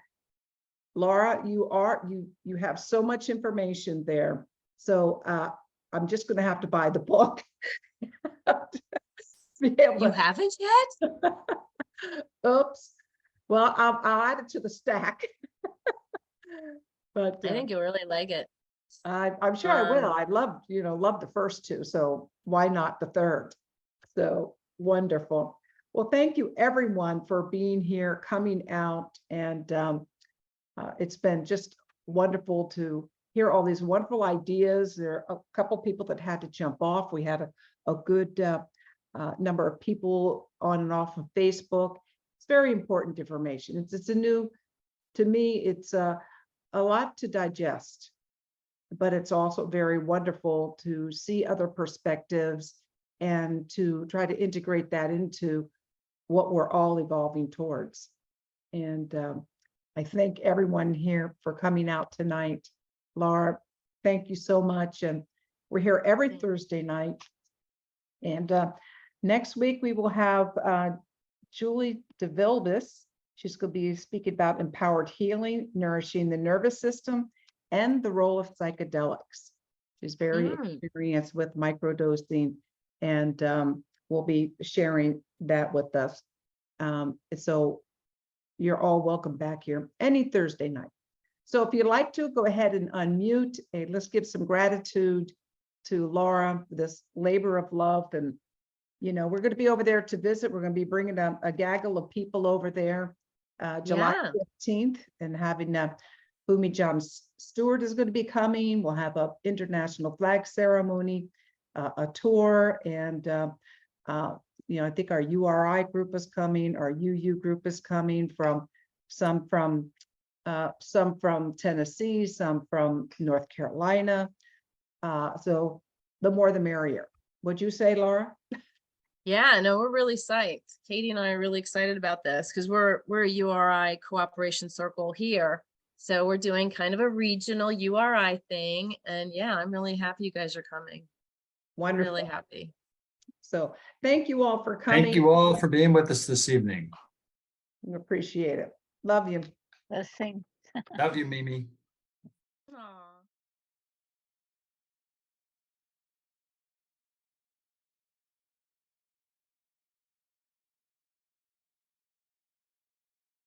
Laura, you have so much information there. So I'm just going to have to buy the book. You haven't yet? Oops. Well, I'll add it to the stack. But I think you'll really like it. I'm sure I will. I love the first two, so why not the third? So wonderful. Well, thank you everyone for being here, coming out, and it's been just wonderful to hear all these wonderful ideas. There are a couple people that had to jump off. We had a good number of people on and off of Facebook. It's very important information. It's a new, to me, it's a lot to digest, but it's also very wonderful to see other perspectives and to try to integrate that into what we're all evolving towards. And I thank everyone here for coming out tonight. Laura, thank you so much. And we're here every Thursday night. And next week we will have Julie DeVilbiss. She's going to be speaking about empowered healing, nourishing the nervous system, and the role of psychedelics. She's very experienced with microdosing, and will be sharing that with us. So you're all welcome back here any Thursday night. So if you'd like to, go ahead and unmute, and let's give some gratitude to Laura for this labor of love. And, you know, we're going to be over there to visit. We're going to be bringing a gaggle of people over there July 15th, and having Bumi John Stewart is going to be coming. We'll have an international flag ceremony, a tour, and you know, I think our URI group is coming, our UU group is coming, from some from Tennessee, some from North Carolina. So the more the merrier. Would you say, Laura? Yeah, no, we're really psyched. Katie and I are really excited about this because we're a URI cooperation circle here. So we're doing kind of a regional URI thing. And yeah, I'm really happy you guys are coming. Wonderful. Really happy. So thank you all for coming. Thank you all for being with us this evening. We appreciate it. Love you. Blessing. Love you, Mimi. Aw.